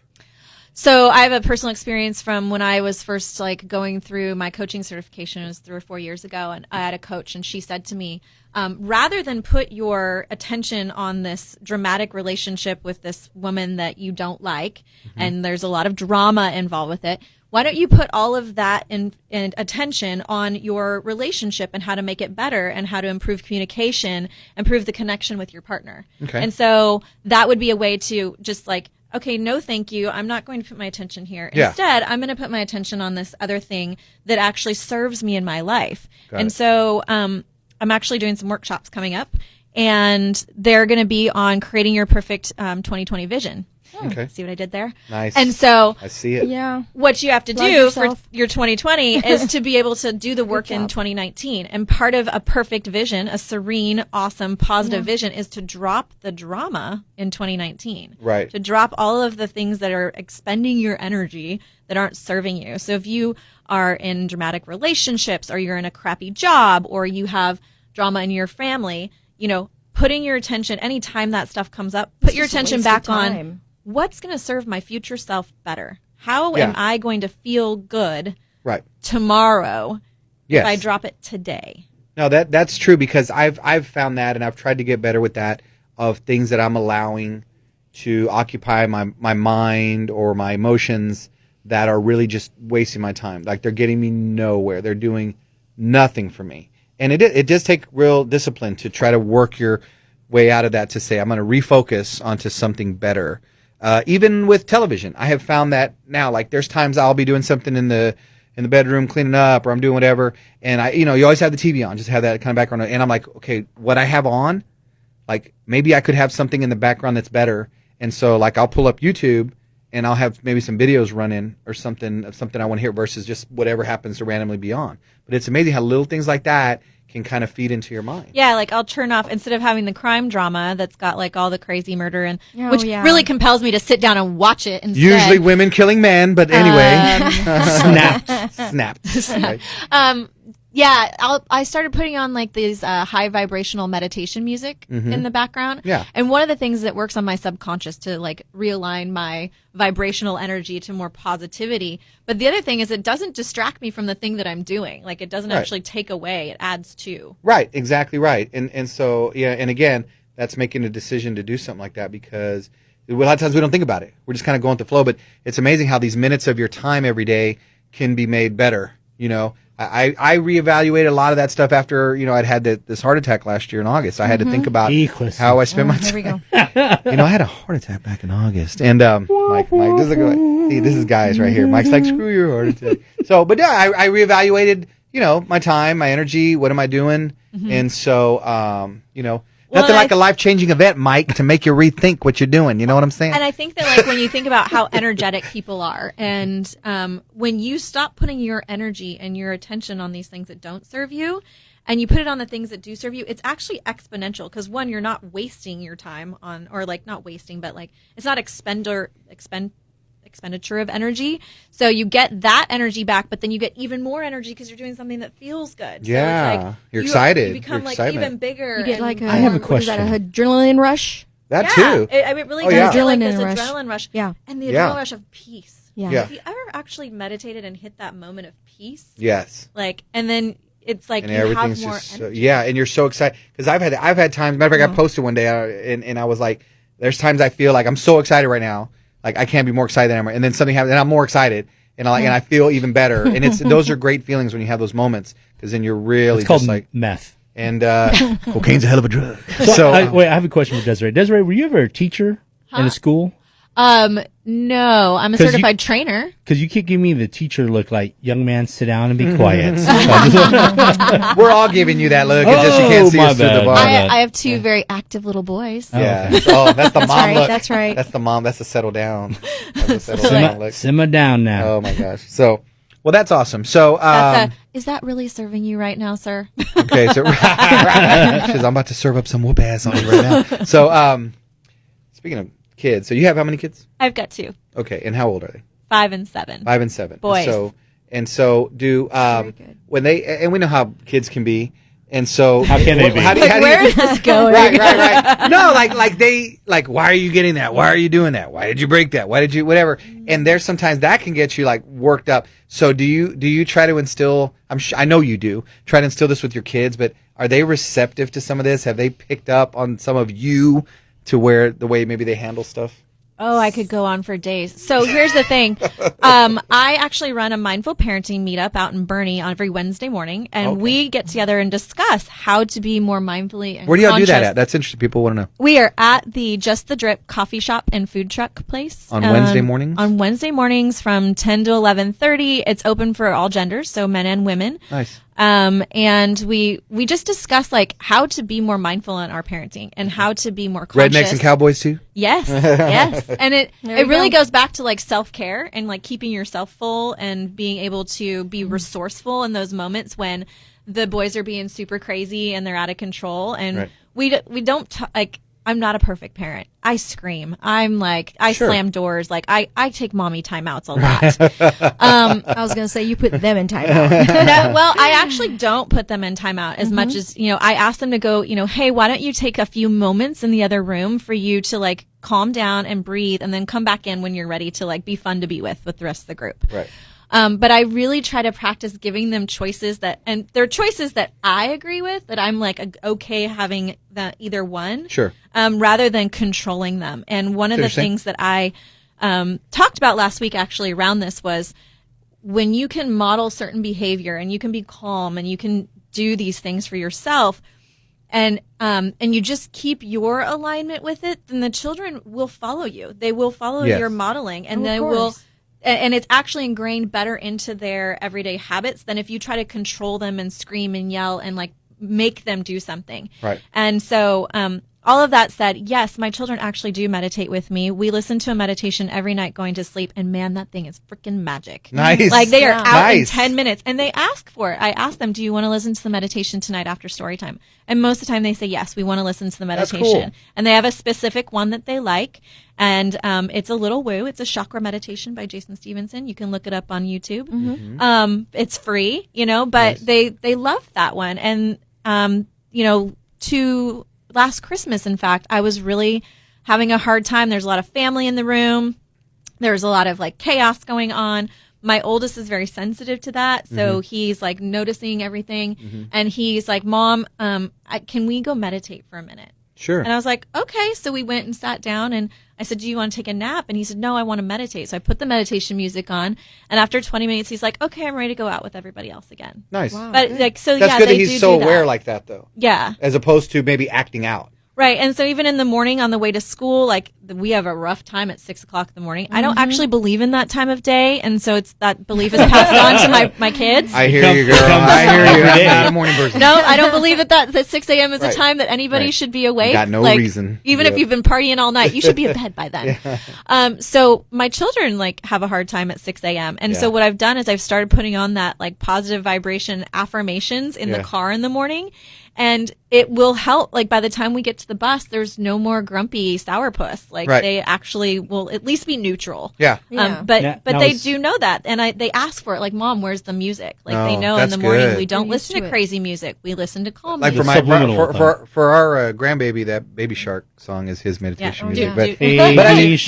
So I have a personal experience from when I was first like going through my coaching certification. It was 3 or 4 years ago, and I had a coach, and she said to me, rather than put your attention on this dramatic relationship with this woman that you don't like, and there's a lot of drama involved with it, why don't you put all of that and attention on your relationship and how to make it better and how to improve communication, improve the connection with your partner. Okay. And so that would be a way to just like, okay, no, thank you. I'm not going to put my attention here. Yeah. Instead, I'm going to put my attention on this other thing that actually serves me in my life. Got and it. so I'm actually doing some workshops coming up, and they're going to be on creating your perfect 2020 vision. Okay. See what I did there? Nice. And so I see it. Yeah. what you have to Love do for yourself. your 2020 is to be able to do the work in job. 2019. And part of a perfect vision, a serene, awesome, positive vision, is to drop the drama in 2019. Right. To drop all of the things that are expending your energy that aren't serving you. So if you are in dramatic relationships, or you're in a crappy job, or you have drama in your family, you know, putting your attention, anytime that stuff comes up, put your just a attention waste back of on time. what's going to serve my future self better. How Yeah. am I going to feel good Right. tomorrow Yes. if I drop it today? No, that's true, because I've found that, and I've tried to get better with that, of things that I'm allowing to occupy my mind or my emotions that are really just wasting my time. Like, they're getting me nowhere. They're doing nothing for me. And it does take real discipline to try to work your way out of that, to say, I'm going to refocus onto something better. Even with television, I have found that now, like, there's times I'll be doing something in the bedroom, cleaning up, or I'm doing whatever, and you always have the TV on, just have that kind of background, and I'm like, okay, what I have on, like, maybe I could have something in the background that's better. And so, like, I'll pull up YouTube and I'll have maybe some videos running or something I want to hear, versus just whatever happens to randomly be on. But it's amazing how little things like that can kind of feed into your mind. Yeah, like I'll turn off, instead of having the crime drama that's got like all the crazy murder, and Oh, which yeah. really compels me to sit down and watch it instead. Usually women killing men, but anyway. Snapped. Right. Yeah, I started putting on like these high vibrational meditation music in the background. Yeah. And one of the things that works on my subconscious to like realign my vibrational energy to more positivity. But the other thing is, it doesn't distract me from the thing that I'm doing. Like, it doesn't Right. actually take away, it adds to. Right, exactly right. And so, yeah, and again, that's making a decision to do something like that, because a lot of times we don't think about it. We're just kind of going with the flow. But it's amazing how these minutes of your time every day can be made better. I reevaluated a lot of that stuff after, I'd had this heart attack last year in August. I had to think about Hijos. how I spent my There we time. go. I had a heart attack back in August. And Mike, this is guys right here. Mike's like, screw your heart attack. So, but yeah, I reevaluated, my time, my energy, what am I doing? And so, nothing like a life-changing event, Mike, to make you rethink what you're doing. You know what I'm saying? And I think that, like, when you think about how energetic people are, and when you stop putting your energy and your attention on these things that don't serve you, and you put it on the things that do serve you, it's actually exponential. Because one, you're not wasting your time on, or like not wasting, but like it's not expenditure of energy. So you get that energy back, but then you get even more energy because you're doing something that feels good. Yeah. So it's like You're excited. You become Your like excitement. even bigger. You get and like I have a what is that, question. an adrenaline rush? That yeah, too. it really Oh, does yeah. feel like this Adrenaline rush. adrenaline rush. Yeah. And the Yeah. adrenaline rush of peace. Yeah. Yeah. Have you ever actually meditated and hit that moment of peace? Yes. Like, and then it's like And you have everything's more just energy. and you're so excited, because I've had times. Matter of fact, I posted one day, and I was like, "There's times I feel like I'm so excited right now, like I can't be more excited than I am." And then something happens, and I'm more excited, and I feel even better. And those are great feelings when you have those moments, because then you're really It's called just like, meth. and cocaine's a hell of a drug. So, wait, I have a question for Desiree. Desiree, were you ever a teacher in a school? No, I'm a 'Cause you- certified trainer. Because you keep giving me the teacher look, like, young man, sit down and be quiet. So I just- we're all giving you that look. It's just you Oh, can't see my us through the bad. bar. My I, bad. I have two very active little boys. Yeah. Oh, that's the mom right, look. that's right. That's the mom. That's the settle down. That's the settle Simmer- down look. Simmer down now. Oh my gosh. So, well, that's awesome. So, Is that really serving you right now, sir? okay. So, she says, I'm about to serve up some whoop ass on you right now. So, speaking of kids, so you have how many kids? I've got two, Okay, and how old are they? 5 and 7. 5 and 7. Boys. So do good. when they, and we know how kids can be. And so, How can they be? Where is this going? Right. No, like, why are you getting that? Why are you doing that? Why did you break that? Why did you, whatever? And there's sometimes that can get you like worked up. So do you try to instill, I know you do, try to instill this with your kids, but are they receptive to some of this? Have they picked up on some of you to where the way maybe they handle stuff? Oh, I could go on for days. So here's the thing. I actually run a mindful parenting meetup out in Bernie on every Wednesday morning, and we get together and discuss how to be more mindfully and Where do y'all do that conscious. at? That's interesting. People want to know. We are at the Just the Drip coffee shop and food truck place. On Wednesday mornings? On Wednesday mornings from 10 to 11:30. It's open for all genders, so men and women. Nice. And we just discuss like how to be more mindful in our parenting and how to be more conscious. Rednecks and cowboys too? Yes, yes. And it There you really go. goes back to like self-care and like keeping yourself full and being able to be resourceful in those moments when the boys are being super crazy and they're out of control. And Right. we don't like, I'm not a perfect parent. I scream. I'm like, I Sure. slam doors. Like I take mommy timeouts a lot. I was going to say you put them in timeout. No, well, I actually don't put them in timeout as much as, I ask them to go, hey, why don't you take a few moments in the other room for you to like calm down and breathe and then come back in when you're ready to like be fun to be with the rest of the group. Right. But I really try to practice giving them choices and they're choices that I agree with, that I'm like okay having that either one. Sure. Rather than controlling them. And one of the Interesting. things that I talked about last week actually around this was when you can model certain behavior and you can be calm and you can do these things for yourself and you just keep your alignment with it, then the children will follow you. They will follow Yes. your modeling and Of they course. will, and it's actually ingrained better into their everyday habits than if you try to control them and scream and yell and like make them do something. Right. And so, all of that said, yes, my children actually do meditate with me. We listen to a meditation every night going to sleep, and man, that thing is freaking magic. Nice. Like they are Yeah. out in Nice. 10 minutes, and they ask for it. I ask them, do you want to listen to the meditation tonight after story time? And most of the time they say, yes, we want to listen to the That's meditation. cool. And they have a specific one that they like. And it's a little woo. It's a chakra meditation by Jason Stevenson. You can look it up on YouTube. It's free, but they love that one. And, to last Christmas, in fact, I was really having a hard time. There's a lot of family in the room. There's a lot of like chaos going on. My oldest is very sensitive to that. So he's like noticing everything. And he's like, Mom, can we go meditate for a minute? Sure. And I was like, okay. So we went and sat down and I said, do you want to take a nap? And he said, no, I want to meditate. So I put the meditation music on. And after 20 minutes, he's like, okay, I'm ready to go out with everybody else again. Nice. But like, so That's yeah, good that they he's do so do aware that. like that, though, Yeah. as opposed to maybe acting out. Right. And so even in the morning on the way to school, like we have a rough time at 6 o'clock in the morning. I don't actually believe in that time of day. And so it's that belief is passed on to my kids. I hear you, girl. Becomes I hear you. every day. I'm not a morning person. No, I don't believe that 6 a.m. is Right. a time that anybody Right. should be awake. Got no Like, reason. Even Yep. if you've been partying all night, you should be in bed by then. So my children like have a hard time at 6 a.m. And Yeah. so what I've done is I've started putting on that like positive vibration affirmations in Yeah. the car in the morning. And it will help. Like by the time we get to the bus, there's no more grumpy sourpuss. Like Right. they actually will at least be neutral. Yeah. Yeah. But Now- but now they is- do know that, and they ask for it. Like, Mom, where's the music? Like they Oh, know in that's the morning good. we don't They're used listen to to it. crazy music. We listen to calm Like for music. The my subliminal for our grandbaby, that Baby Shark song is his meditation Yeah. music. Do- But do-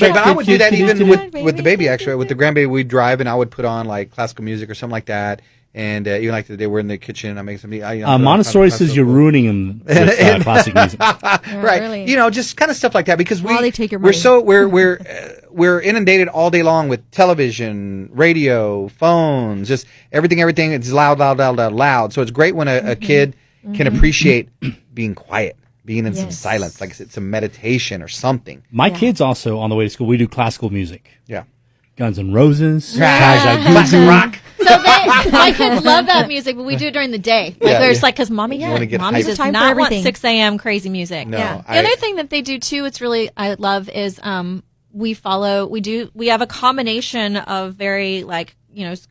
but I would do that even with Baby. the baby. Actually, with the grandbaby, we'd drive and I would put on like classical music or something like that. And even like today, we're in the kitchen. I make something. Montessori says you're ruining him with classic music. Right. really. Just kind of stuff like that because While they take your we're money. so we're inundated all day long with television, radio, phones, just everything is loud. So it's great when a kid can appreciate being quiet, being in some Yes. silence, like it's a meditation or something. My kids also, on the way to school, we do classical music. Yeah. Guns N' Roses, Classic rock. So my kids love that music, but we do it during the day. Like Yeah, there's yeah. like because mommy wanna get mommy hyped. does Time for not want everything. 6 a.m. crazy music. No, Yeah. The other thing that they do too, it's really I love is we have a combination of very like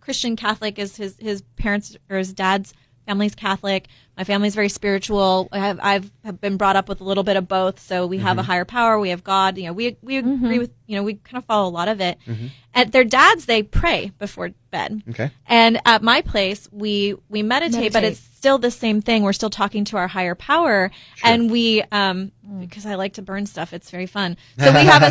Christian Catholic is his parents or his dad's family's Catholic. My family's very spiritual. I've been brought up with a little bit of both. So we have a higher power. We have God. You know, we agree with, you know, we kind of follow a lot of it. At their dads, they pray before bed. Okay. And at my place, we meditate, but it's still the same thing. We're still talking to our higher power. Sure. And we, because I like to burn stuff, it's very fun. So we have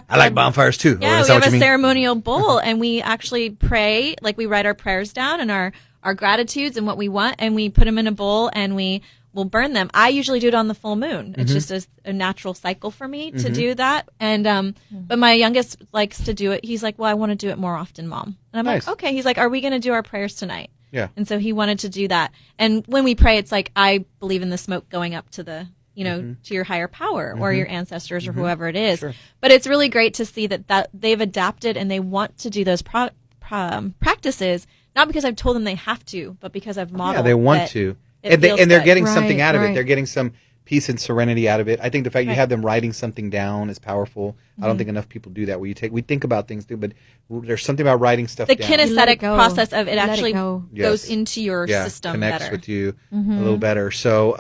I like bonfires too. Yeah, Is we that what have you a mean? ceremonial bowl, and we actually pray. Like, we write our prayers down and our gratitudes and what we want, and we put them in a bowl, and we will burn them. I usually do it on the full moon. It's just a natural cycle for me to do that. And but my youngest likes to do it. He's like, well, I want to do it more often, Mom. And I'm Nice. like, okay. He's like, are we going to do our prayers tonight? Yeah. And so he wanted to do that. And when we pray, it's like, I believe in the smoke going up to the, you know, to your higher power or your ancestors or whoever it is. Sure. But it's really great to see that they've adapted and they want to do those practices, not because I've told them they have to, but because I've modeled. Yeah, they want that to. it And feels they're good. getting something out of it. Right. They're getting some peace and serenity out of it. I think the fact you Right. have them writing something down is powerful. I don't think enough people do that. We think about things too, but there's something about writing stuff the down. let kinesthetic it go. process of it Let it actually go. goes Yes. into your system connects better. with you a little better. So,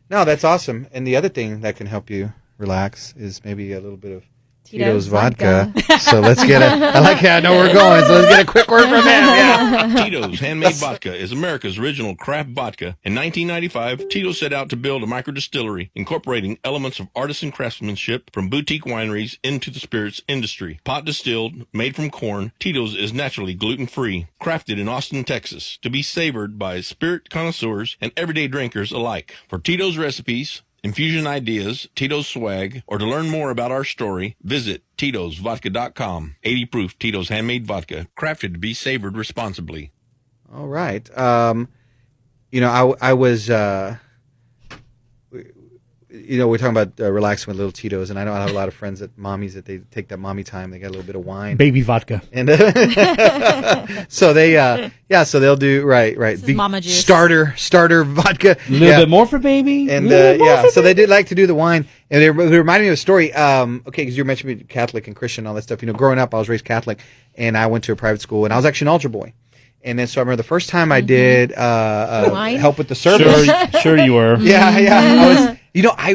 no, that's awesome. And the other thing that can help you relax is maybe a little bit of Tito's vodka. So let's get I like how I know we're going. So let's get a quick word from him. Yeah. Tito's Handmade Vodka is America's original craft vodka. In 1995, Tito set out to build a microdistillery, incorporating elements of artisan craftsmanship from boutique wineries into the spirits industry. Pot distilled, made from corn, Tito's is naturally gluten-free, crafted in Austin, Texas, to be savored by spirit connoisseurs and everyday drinkers alike. For Tito's recipes, infusion ideas, Tito's swag, or to learn more about our story, visit Tito'sVodka.com. 80 proof Tito's Handmade Vodka, crafted to be savored responsibly. All right. You know, I was, you know, we're talking about relaxing with little Tito's, and I know I have a lot of friends that mommies that they take that mommy time. They got a little bit of wine. Baby vodka. And so they, so they'll do right. This is mama juice. Starter vodka. A little bit more for baby. And little bit more for so they baby. did like to do the wine, and it reminded me of a story. Okay, because you mentioned me Catholic and Christian and all that stuff. You know, growing up, I was raised Catholic, and I went to a private school, and I was actually an altar boy. And then so I remember the first time I did Wine? help with the service. Sure you were. Yeah. I was. You know, I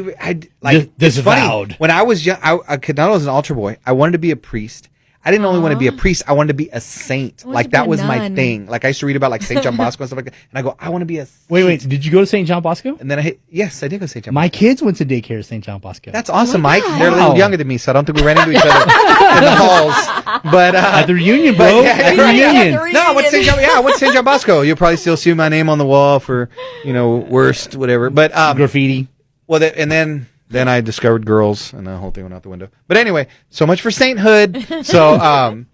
like it's funny. Disavowed. When I was young, I could not only was an altar boy. I wanted to be a priest. I didn't only want to be a priest. I wanted to be a saint. wanted Like to be that a was my nun. thing. Like I used to read about like Saint John Bosco and stuff like that. And I go, I want to be a saint. Wait. Did you go to St. John Bosco? And then yes, I did go to Saint John. My Bosco. kids went to daycare at St. John Bosco. That's awesome, Mike. God. They're a little Wow. younger than me, so I don't think we ran into each other in the halls. But at the reunion, bro. At the reunion. No, I went to St. John. Yeah, I went to St. John Bosco. You'll probably still see my name on the wall for, you know, worst whatever. But Graffiti. well, and then I discovered girls, and the whole thing went out the window. But anyway, so much for sainthood. So,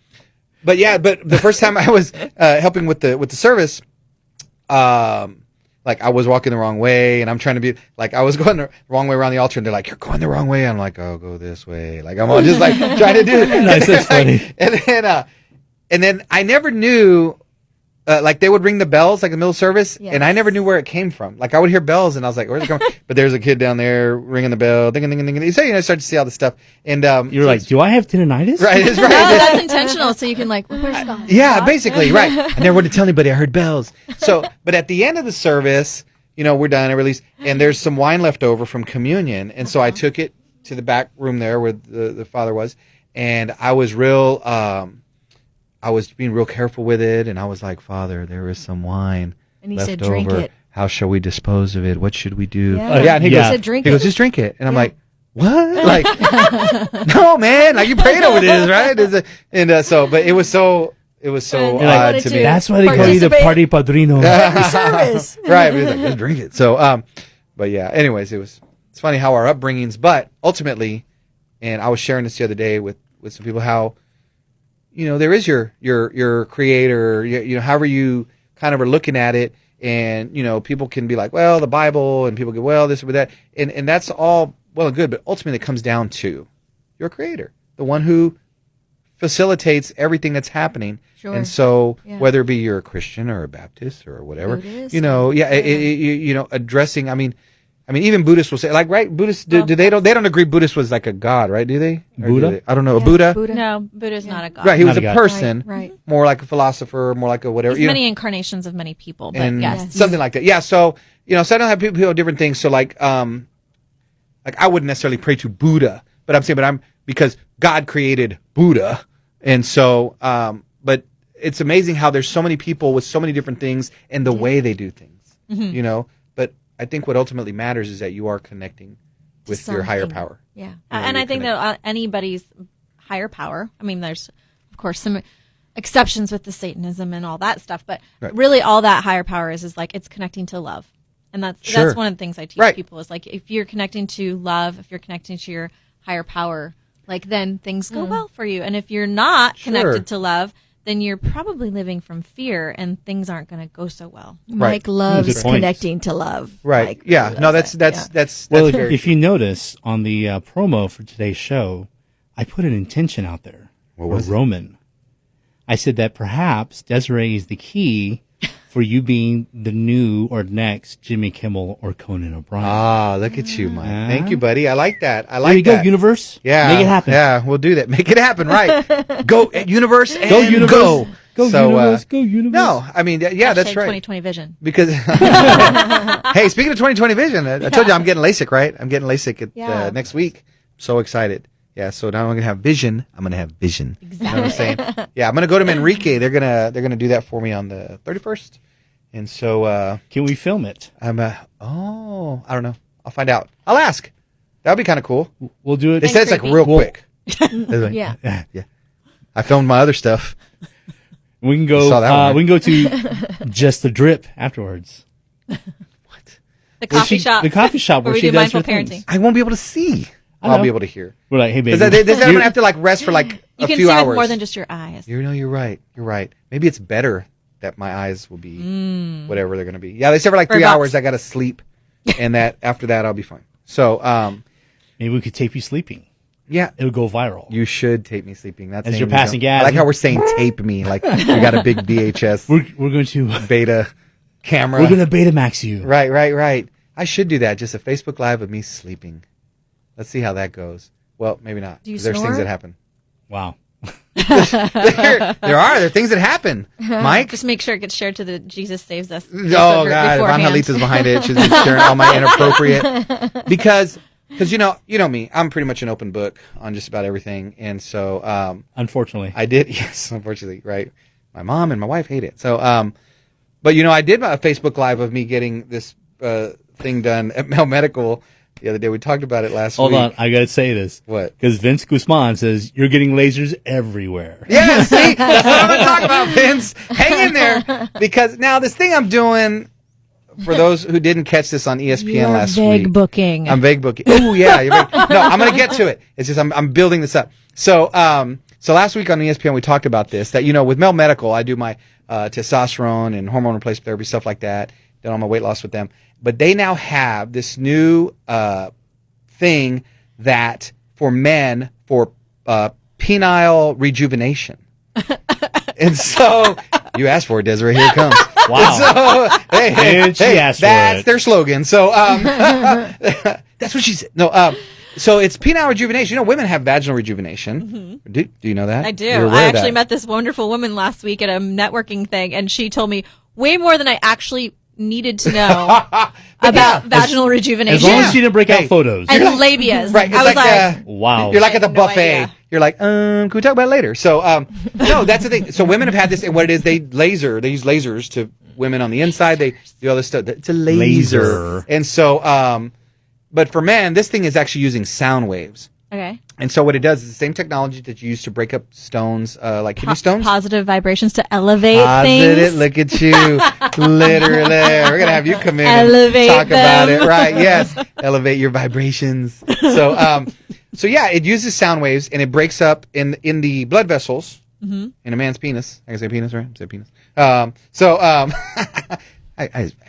but the first time I was helping with the service, like I was walking the wrong way, and I'm trying to be like I was going the wrong way around the altar, and they're like, "You're going the wrong way." I'm like, "Oh, go this way." Like I'm all just like trying to do it. Nice, that's funny. And then I never knew. Like they would ring the bells like in the middle of service, Yes. and I never knew where it came from. Like I would hear bells, and I was like, "Where's it coming?" But there's a kid down there ringing the bell, ding, ding, ding, ding. So I started to see all this stuff, and You were like, do I have tendonitis? "Right, it's right." No, that's intentional, so you can like, where's God? Yeah, basically, right. I never wanted to tell anybody I heard bells. So, but at the end of the service, you know, we're done, I release, and there's some wine left over from communion, and so I took it to the back room there where the father was, and I was I was being real careful with it, and I was like, "Father, there is some wine And he left said, over. "Drink it." How shall we dispose of it? What should we do?" Yeah. And he Yeah. goes, He said, "Drink he goes, it." "Just drink it." And I'm like, "What?" Like, no, man. Like you prayed over this, right? But it was so And odd I wanted to to- me. That's why they call you the party padrino. Service. Right. But he's like, "Just drink it." So, but yeah. Anyways, it's funny how our upbringings, but ultimately, and I was sharing this the other day with some people how, you know, there is your creator, you know, however you kind of are looking at it, and you know, people can be like, well, the Bible, and people go, well, this or that, and that's all well and good, but ultimately it comes down to your creator, the one who facilitates everything that's happening. Sure. And so, Yeah. whether it be you're a Christian or a Baptist or whatever, Buddhist you know, or- you know, addressing. I mean, I mean, even Buddhists will say, like, right? Buddhists do they don't agree Buddhist was like a god, right? Do they? Or Buddha? do they? I don't know. A Buddha? No, Buddha's not a god. Right, he was Not a a god. person, Right. more like a philosopher, more like a whatever. There's you know, many incarnations of many people, but and yes. something like that. Yeah. So so I don't have people have different things. So like I wouldn't necessarily pray to Buddha, but I'm saying, because God created Buddha, and so but it's amazing how there's so many people with so many different things and the way they do things. But I think what ultimately matters is that you are connecting with your higher something. power. Yeah. And I think that anybody's higher power, I mean, there's, of course, some exceptions with the Satanism and all that stuff, but really all that higher power is like it's connecting to love. And that's one of the things I teach people is like, if you're connecting to love, if you're connecting to your higher power, like then things go well for you. And if you're not connected to love, then you're probably living from fear and things aren't going to go so well. Mike loves Good point. connecting to love. Right. Mike Yeah. loves No, that's it. Well, very if you notice on the promo for today's show, I put an intention out there. What was it? Roman. I said that perhaps Desiree is the key for you being the new or next Jimmy Kimmel or Conan O'Brien. Ah, look at you, Mike. Thank you, buddy. I like that. I there like you that. go, universe. Yeah. Make it happen. Yeah, we'll do that. Make it happen, right. Go, universe, and Go, universe. go. Go, So, universe. Go, universe. No, I mean, yeah, that's Hashtag right. 2020 vision. Because, hey, speaking of 2020 vision, I told you I'm getting LASIK, right? I'm getting LASIK next week. So excited. Yeah, so now I'm gonna have vision. I'm gonna have vision. Exactly. You know what I'm saying? Yeah, I'm gonna go to Manrique. They're gonna do that for me on the 31st. And so Can we film it? I don't know. I'll find out. I'll ask. That would be kind of cool. We'll do it. They said it's like real quick. They're like, Yeah. yeah. I filmed my other stuff. We can go. Saw that one, right? We can go to just the drip afterwards. The Where coffee shop. The coffee shop where where we she do does mindful her things. parenting. I won't be able to see. I I'll know. be able to hear. We're like, hey, baby. Because they said I'm you- gonna have to like rest for like You a can few see hours. with more than just your eyes. You're right. You're right. Maybe it's better that my eyes will be whatever they're gonna be. Yeah, they said for like 3 $3. hours I gotta sleep, and that after that I'll be fine. So Maybe we could tape you sleeping. yeah, It'll go viral. you should tape me sleeping. That's As saying you're you passing don't- gas. I like how we're saying tape me. Like we got a big VHS We're going to beta camera. we're going to Betamax you. Right. I should do that. Just a Facebook Live of me sleeping. Let's see how that goes. Well, maybe not. Do you 'cause there's things snore? that happen. Wow. there are things that happen. Mike. Just make sure it gets shared to the Jesus Saves Us. Oh Facebook group God, Van beforehand. Halita's behind it. She's been sharing all my inappropriate because you know me. I'm pretty much an open book on just about everything, and so Unfortunately. I did. Yes, unfortunately, right. My mom and my wife hate it. So but I did a Facebook Live of me getting this thing done at Mel Medical the other day. We talked about it last Hold week. on. I got to say this. What? Because Vince Guzman says you're getting lasers everywhere. Yeah, see, that's what I'm going to talk about, Vince. Hang in there, because now this thing I'm doing. For those who didn't catch this on ESPN last week, booking. I'm vague booking. Oh yeah, you're vague. No, I'm going to get to it. It's just I'm building this up. So last week on ESPN we talked about this. That with Mel Medical, I do my testosterone and hormone replacement therapy, stuff like that. Done all my weight loss with them. But they now have this new thing that for men for penile rejuvenation. And so you asked for it, Desiree. Here it comes. Wow. So And she asked for that's it. their slogan. So that's what she said. No, so it's penile rejuvenation. Women have vaginal rejuvenation. Do you know that? I do. You're aware I of that. actually met this wonderful woman last week at a networking thing, and she told me way more than I actually needed to know about vaginal rejuvenation As long as she didn't break out Hey. photos. and labias. Right. It's I was like, Wow. You're like at the I had no buffet. idea. You're like, can we talk about it later? So, no, that's the thing. So women have had this, and what it is, they use lasers to women on the inside. They do all this stuff. It's a laser. Laser. And so, but for men, this thing is actually using sound waves. okay. And so what it does is the same technology that you use to break up stones, like kidney stones. Positive vibrations to elevate Positive. things. Look at you. Literally. We're going to have you come in Elevate and talk about them. it. Right. Yes. Elevate your vibrations. So yeah, it uses sound waves and it breaks up in the blood vessels in a man's penis. I can say penis, right? I say penis. I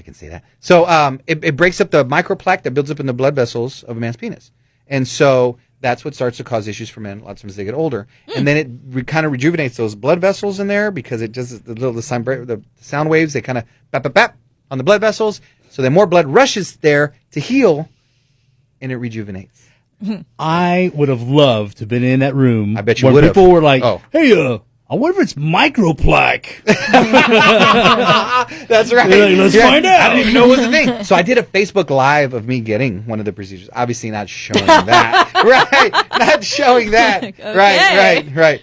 can say that. So it breaks up the microplaque that builds up in the blood vessels of a man's penis. And so that's what starts to cause issues for men. Lots of times as they get older, and then it kind of rejuvenates those blood vessels in there because it does the sound waves. They kind of bap bap bap on the blood vessels. So then more blood rushes there to heal, and it rejuvenates. I would have loved to have been in that room. I bet you when would have. people were like, Oh. hey, I wonder if it's microplaque. That's right. They're like, let's find out. I didn't even know it was a thing. So I did a Facebook Live of me getting one of the procedures. Obviously not showing that. Right. Not showing that. Okay. Right.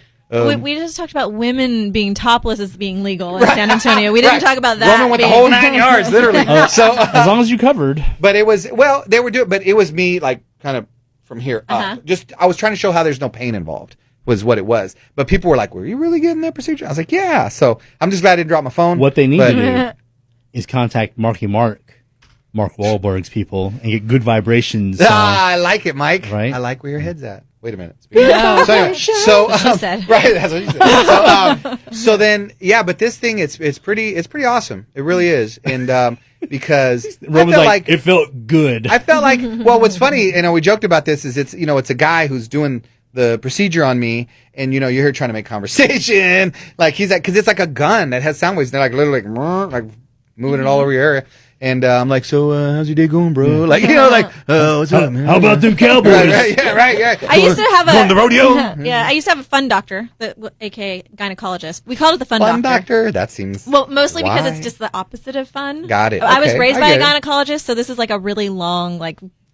We just talked about women being topless as being legal in San Antonio. We didn't talk about that. Woman with the whole 9 yards, literally. So, As long as you covered. but it was, well, they were doing, but it was me like kind of from here up. Just, I was trying to show how there's no pain involved. Was what it was. But people were like, were you really getting that procedure? I was like, yeah. So I'm just glad I didn't drop my phone. What they need to do is contact Mark Wahlberg's people, and get good vibrations. I like it, Mike. Right? I like where your head's at. Wait a minute. No. So anyway, She said. right, that's what she said. So then, yeah, but this thing, it's pretty awesome. It really is. And because I Roman's felt like, it felt good. I felt like, well, what's funny, we joked about this, is it's a guy who's doing the procedure on me, and you're here trying to make conversation, like he's like, because it's like a gun that has sound waves, and they're like literally like moving it all over your area, and I'm like, so how's your day going, bro? Like like, oh, what's up, man? How about them Cowboys? Right. I used to have Going to the rodeo? I used to have a fun doctor, aka gynecologist. We called it the fun doctor. That seems well, mostly because Why? it's just the opposite of fun. Got it. I was Okay, raised I by a get it. gynecologist, so this is like a really long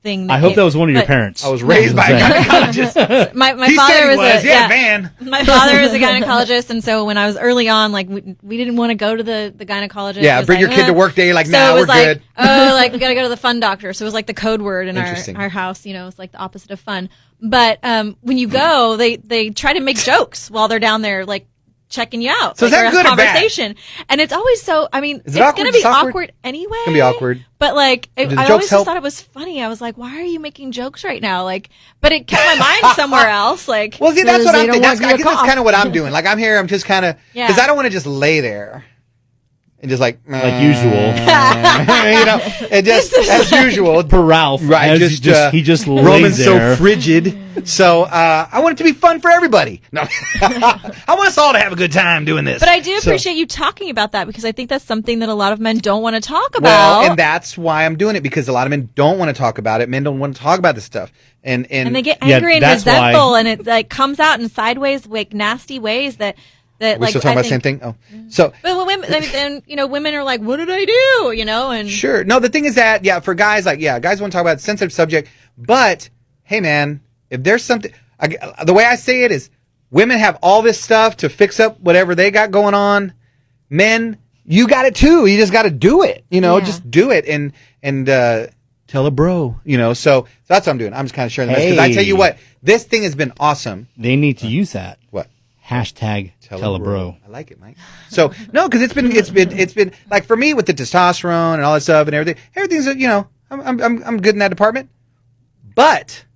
thing. I hope that was one of your parents. I was raised by a gynecologist. My He father said he was was, man. My father is a gynecologist, and so when I was early on, like we didn't want to go to the gynecologist. Yeah, It was bring like, your kid to work day. Like, So nah, it we're was like, good. like we gotta go to the fun doctor. So it was like the code word in Interesting. our house. It's like the opposite of fun. But when you go, they try to make jokes while they're down there, like checking you out. So is that or a good or bad? conversation. And it's always so. I mean, Is it's it awkward? gonna be It's awkward? awkward anyway. It's gonna be awkward. But like, Do the I jokes always help? just thought it was funny. I was like, why are you making jokes right now? Like, but it kept my mind somewhere else. Like, Well, see, that's what They I'm don't thinking. want you I to guess that's cough. kind of what I'm doing. Like, I'm here. I'm just kind of because Yeah. I don't want to just lay there and just like usual. it just as usual. Per Ralph. Right, as just, he just lays Roman's there. so frigid. So I want it to be fun for everybody. No, I want us all to have a good time doing this. But I do So- appreciate you talking about that because I think that's something that a lot of men don't want to talk Well, about. and that's why I'm doing it, because a lot of men don't want to talk about it. Men don't want to talk about this stuff, and and they get Yeah, angry and that's resentful, why- and it like comes out in sideways, like nasty ways that we're like still talking I about the same think- thing. Oh, so But when women, and women are like, "What did I do?" And sure. No, the thing is that, for guys, guys want to talk about sensitive subject, but hey, man, if there's something, the way I say it is, women have all this stuff to fix up whatever they got going on. Men, you got it too. You just got to do it. Just do it and tell a bro. So that's what I'm doing. I'm just kind of sharing the message, because I tell you what, this thing has been awesome. They need to use that. What? Hashtag tell a bro. I like it, Mike. So no, because it's been like, for me with the testosterone and all that stuff and everything's I'm good in that department. But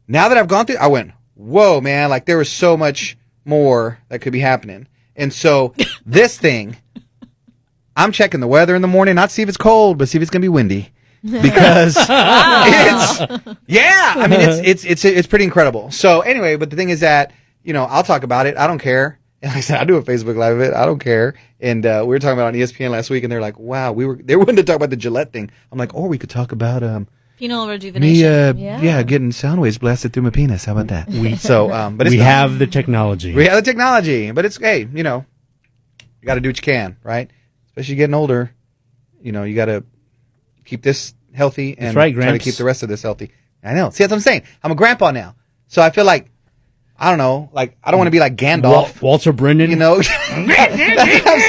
now that I've gone through, I went, whoa, man! Like, there was so much more that could be happening. And so this thing, I'm checking the weather in the morning, not see if it's cold, but see if it's gonna be windy, because it's pretty incredible. So anyway, but the thing is that, I'll talk about it. I don't care. And like I said, I do a Facebook Live of it. I don't care. And we were talking about it on ESPN last week, and they're like, wow, they wanted to talk about the Gillette thing. I'm like, we could talk about penile rejuvenation. me getting sound waves blasted through my penis. How about that? But We have the technology. we have the technology, but it's, hey, you got to do what you can, right? Especially getting older. You got to keep this healthy and right, try to Gramps. keep the rest of this healthy. I know. See, that's what I'm saying. I'm a grandpa now, so I feel like, I don't know, like, I don't want to be like Gandalf. Walter Brendan. That's what I'm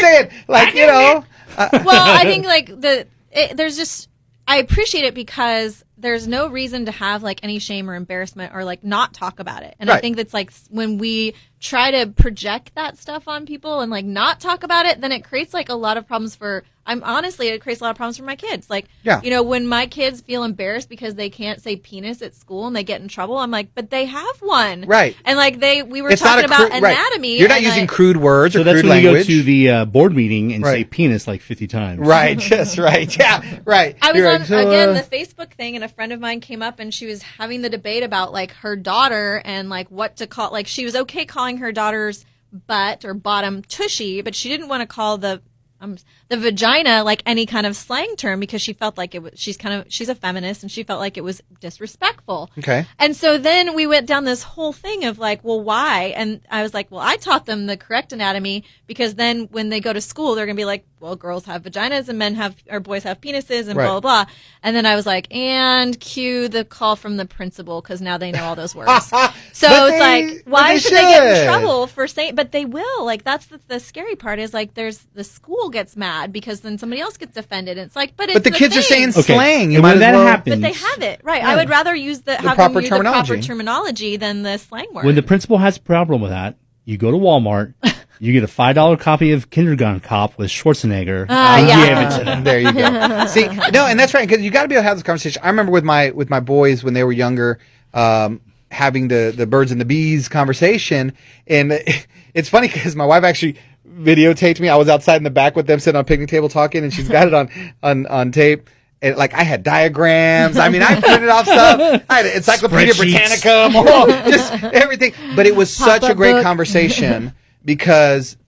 saying. Like, Well, I think there's just, I appreciate it because there's no reason to have like any shame or embarrassment or like not talk about it. And I Right. think that's like when we try to project that stuff on people and like not talk about it, then it creates like a lot of problems it creates a lot of problems for my kids. Like, Yeah. when my kids feel embarrassed because they can't say penis at school and they get in trouble, I'm like, but they have one. Right. And like we were It's not talking a about crude- right. anatomy. You're not and, using like, crude words So or that's crude when you language. go to the board meeting and say Right. penis like 50 times. Right, just right. Yeah, right. I was You're on right. So, again the Facebook thing, and a friend of mine came up and she was having the debate about like her daughter and like what to call. Like, she was okay calling her daughter's butt or bottom tushy, but she didn't want to call the the vagina like any kind of slang term because she felt like it was, she's a feminist and she felt like it was disrespectful. Okay. And so then we went down this whole thing of like, well, why? And I was like, well, I taught them the correct anatomy because then when they go to school, they're going to be like, well, girls have vaginas and boys have penises and blah, blah, blah. And then I was like, and cue the call from the principal because now they know all those words. So it's like, why should they get in trouble for saying, but they will. Like, that's the scary part is like, the school gets mad because then somebody else gets offended. And it's like, but the kids are saying slang. And when that happens, but they have it right. I would rather use the proper terminology than the slang word. When the principal has a problem with that, you go to Walmart, you get a $5 copy of Kindergarten Cop with Schwarzenegger. Give it to them. There you go. See, no, and that's right because you got to be able to have this conversation. I remember with my boys when they were younger, having the birds and the bees conversation, and it's funny because my wife actually videotaped me. I was outside in the back with them sitting on a picnic table talking, and she's got it on tape. And like I had diagrams. I mean, I printed off stuff. I had Encyclopedia Britannica, just everything. But it was such a great conversation because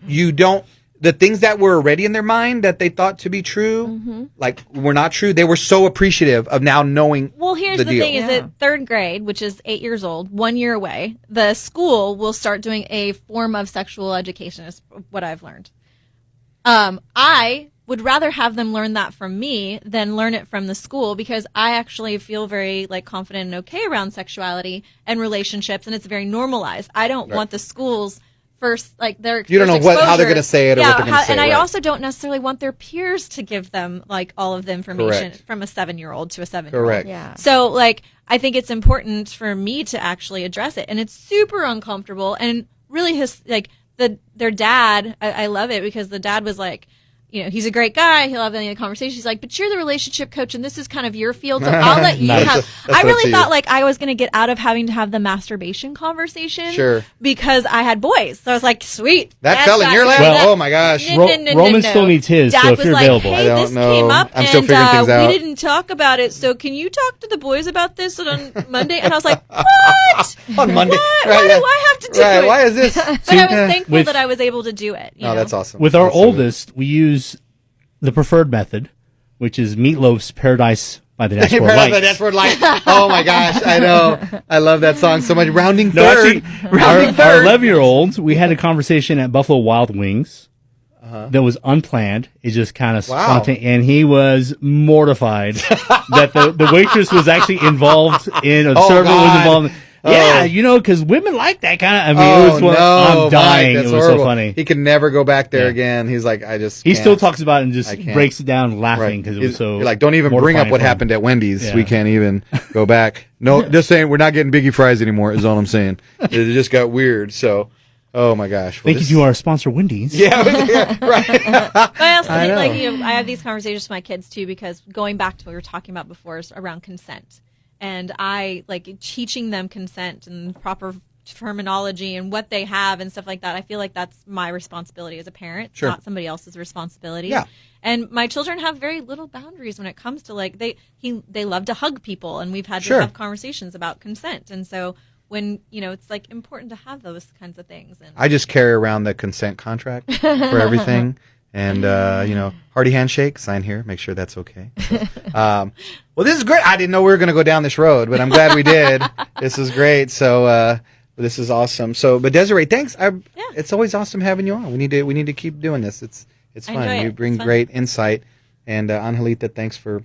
the things that were already in their mind that they thought to be true, like were not true. They were so appreciative of now knowing. Well, here's the thing: is that third grade, which is 8 years old, 1 year away, the school will start doing a form of sexual education. Is what I've learned. I would rather have them learn that from me than learn it from the school because I actually feel very like confident and okay around sexuality and relationships, and it's very normalized. I don't want the schools first like their you don't know how they're going to say it or what they're going to say. And I also don't necessarily want their peers to give them like all of the information from a 7-year-old to a 7-year-old. Correct. Yeah. So like I think it's important for me to actually address it, and it's super uncomfortable and really their dad. I love it because the dad was like, you know, he's a great guy. He'll have any conversation. He's like, but you're the relationship coach, and this is kind of your field, so I'll let you have. I really thought like I was going to get out of having to have the masturbation conversation, because I had boys. So I was like, sweet, that fell in your lap. Well, oh my gosh, Roman still needs his. Dad so if was you're like, available, hey, this came up, I'm still figuring things out. We didn't talk about it. So can you talk to the boys about this on Monday? And I was like, what? On Monday? What? Why do I have to do it? Why is this? But I was thankful that I was able to do it. Oh, that's awesome. With our oldest, we use the preferred method, which is Meatloaf's "Paradise by the Dashboard Light." The Dashboard Light. Oh my gosh, I know. I love that song so much. Rounding third. Our 11-year-old, we had a conversation at Buffalo Wild Wings that was unplanned. It just kind of spontaneous, and he was mortified that the waitress was actually involved in, or the server was involved. Yeah, you know, because women like that kind of. I mean, it was I'm dying. Mike, it was horrible. so funny. He could never go back there again. He's like, He still talks about it and just breaks it down laughing because it was so. You're like, don't even bring up what happened at Wendy's. Yeah. We can't even go back. No, just saying we're not getting Biggie fries anymore. Is all I'm saying. It just got weird. So. Oh my gosh! Thank you to our sponsor, Wendy's. Yeah, right. But I also think, like, you know, I have these conversations with my kids too, because going back to what we were talking about before is around consent, and I like teaching them consent and proper terminology and what they have and stuff like that. I feel like that's my responsibility as a parent, not somebody else's responsibility. Yeah. And my children have very little boundaries when it comes to like they love to hug people, and we've had to have conversations about consent, and so. When, you know, it's like important to have those kinds of things. And I just carry around the consent contract for everything. And, you know, hearty handshake, sign here, make sure that's okay. So, well, this is great. I didn't know we were going to go down this road, but I'm glad we did. This is great. So, this is awesome. So, but Deseere, thanks. It's always awesome having you on. We need to keep doing this. It's fun. You bring great insight. And, Angelita, thanks for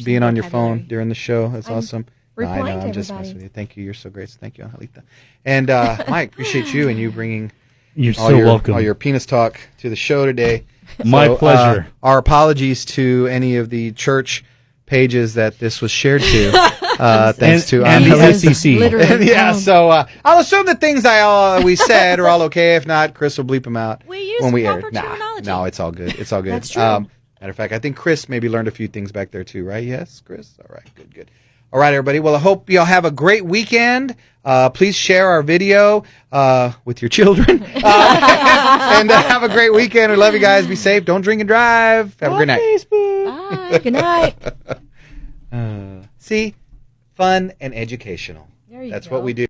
being on your phone during the show. That's awesome. I know, I'm just messing with you. Thank you. You're so great. So thank you, Angelita. And Mike, appreciate you and you bringing welcome. all your penis talk to the show today. My pleasure. Our apologies to any of the church pages that this was shared to. Thanks to and the FCC. Yeah, so I'll assume the things we said are all okay. If not, Chris will bleep them out when we air. No, it's all good. It's all good. That's true. Matter of fact, I think Chris maybe learned a few things back there too, right? Yes, Chris? All right, good. All right, everybody. Well, I hope y'all have a great weekend. Please share our video with your children. And have a great weekend. We love you guys. Be safe. Don't drink and drive. Have a great night. Bye. Good night. See? Fun and educational. There you That's go. what we do.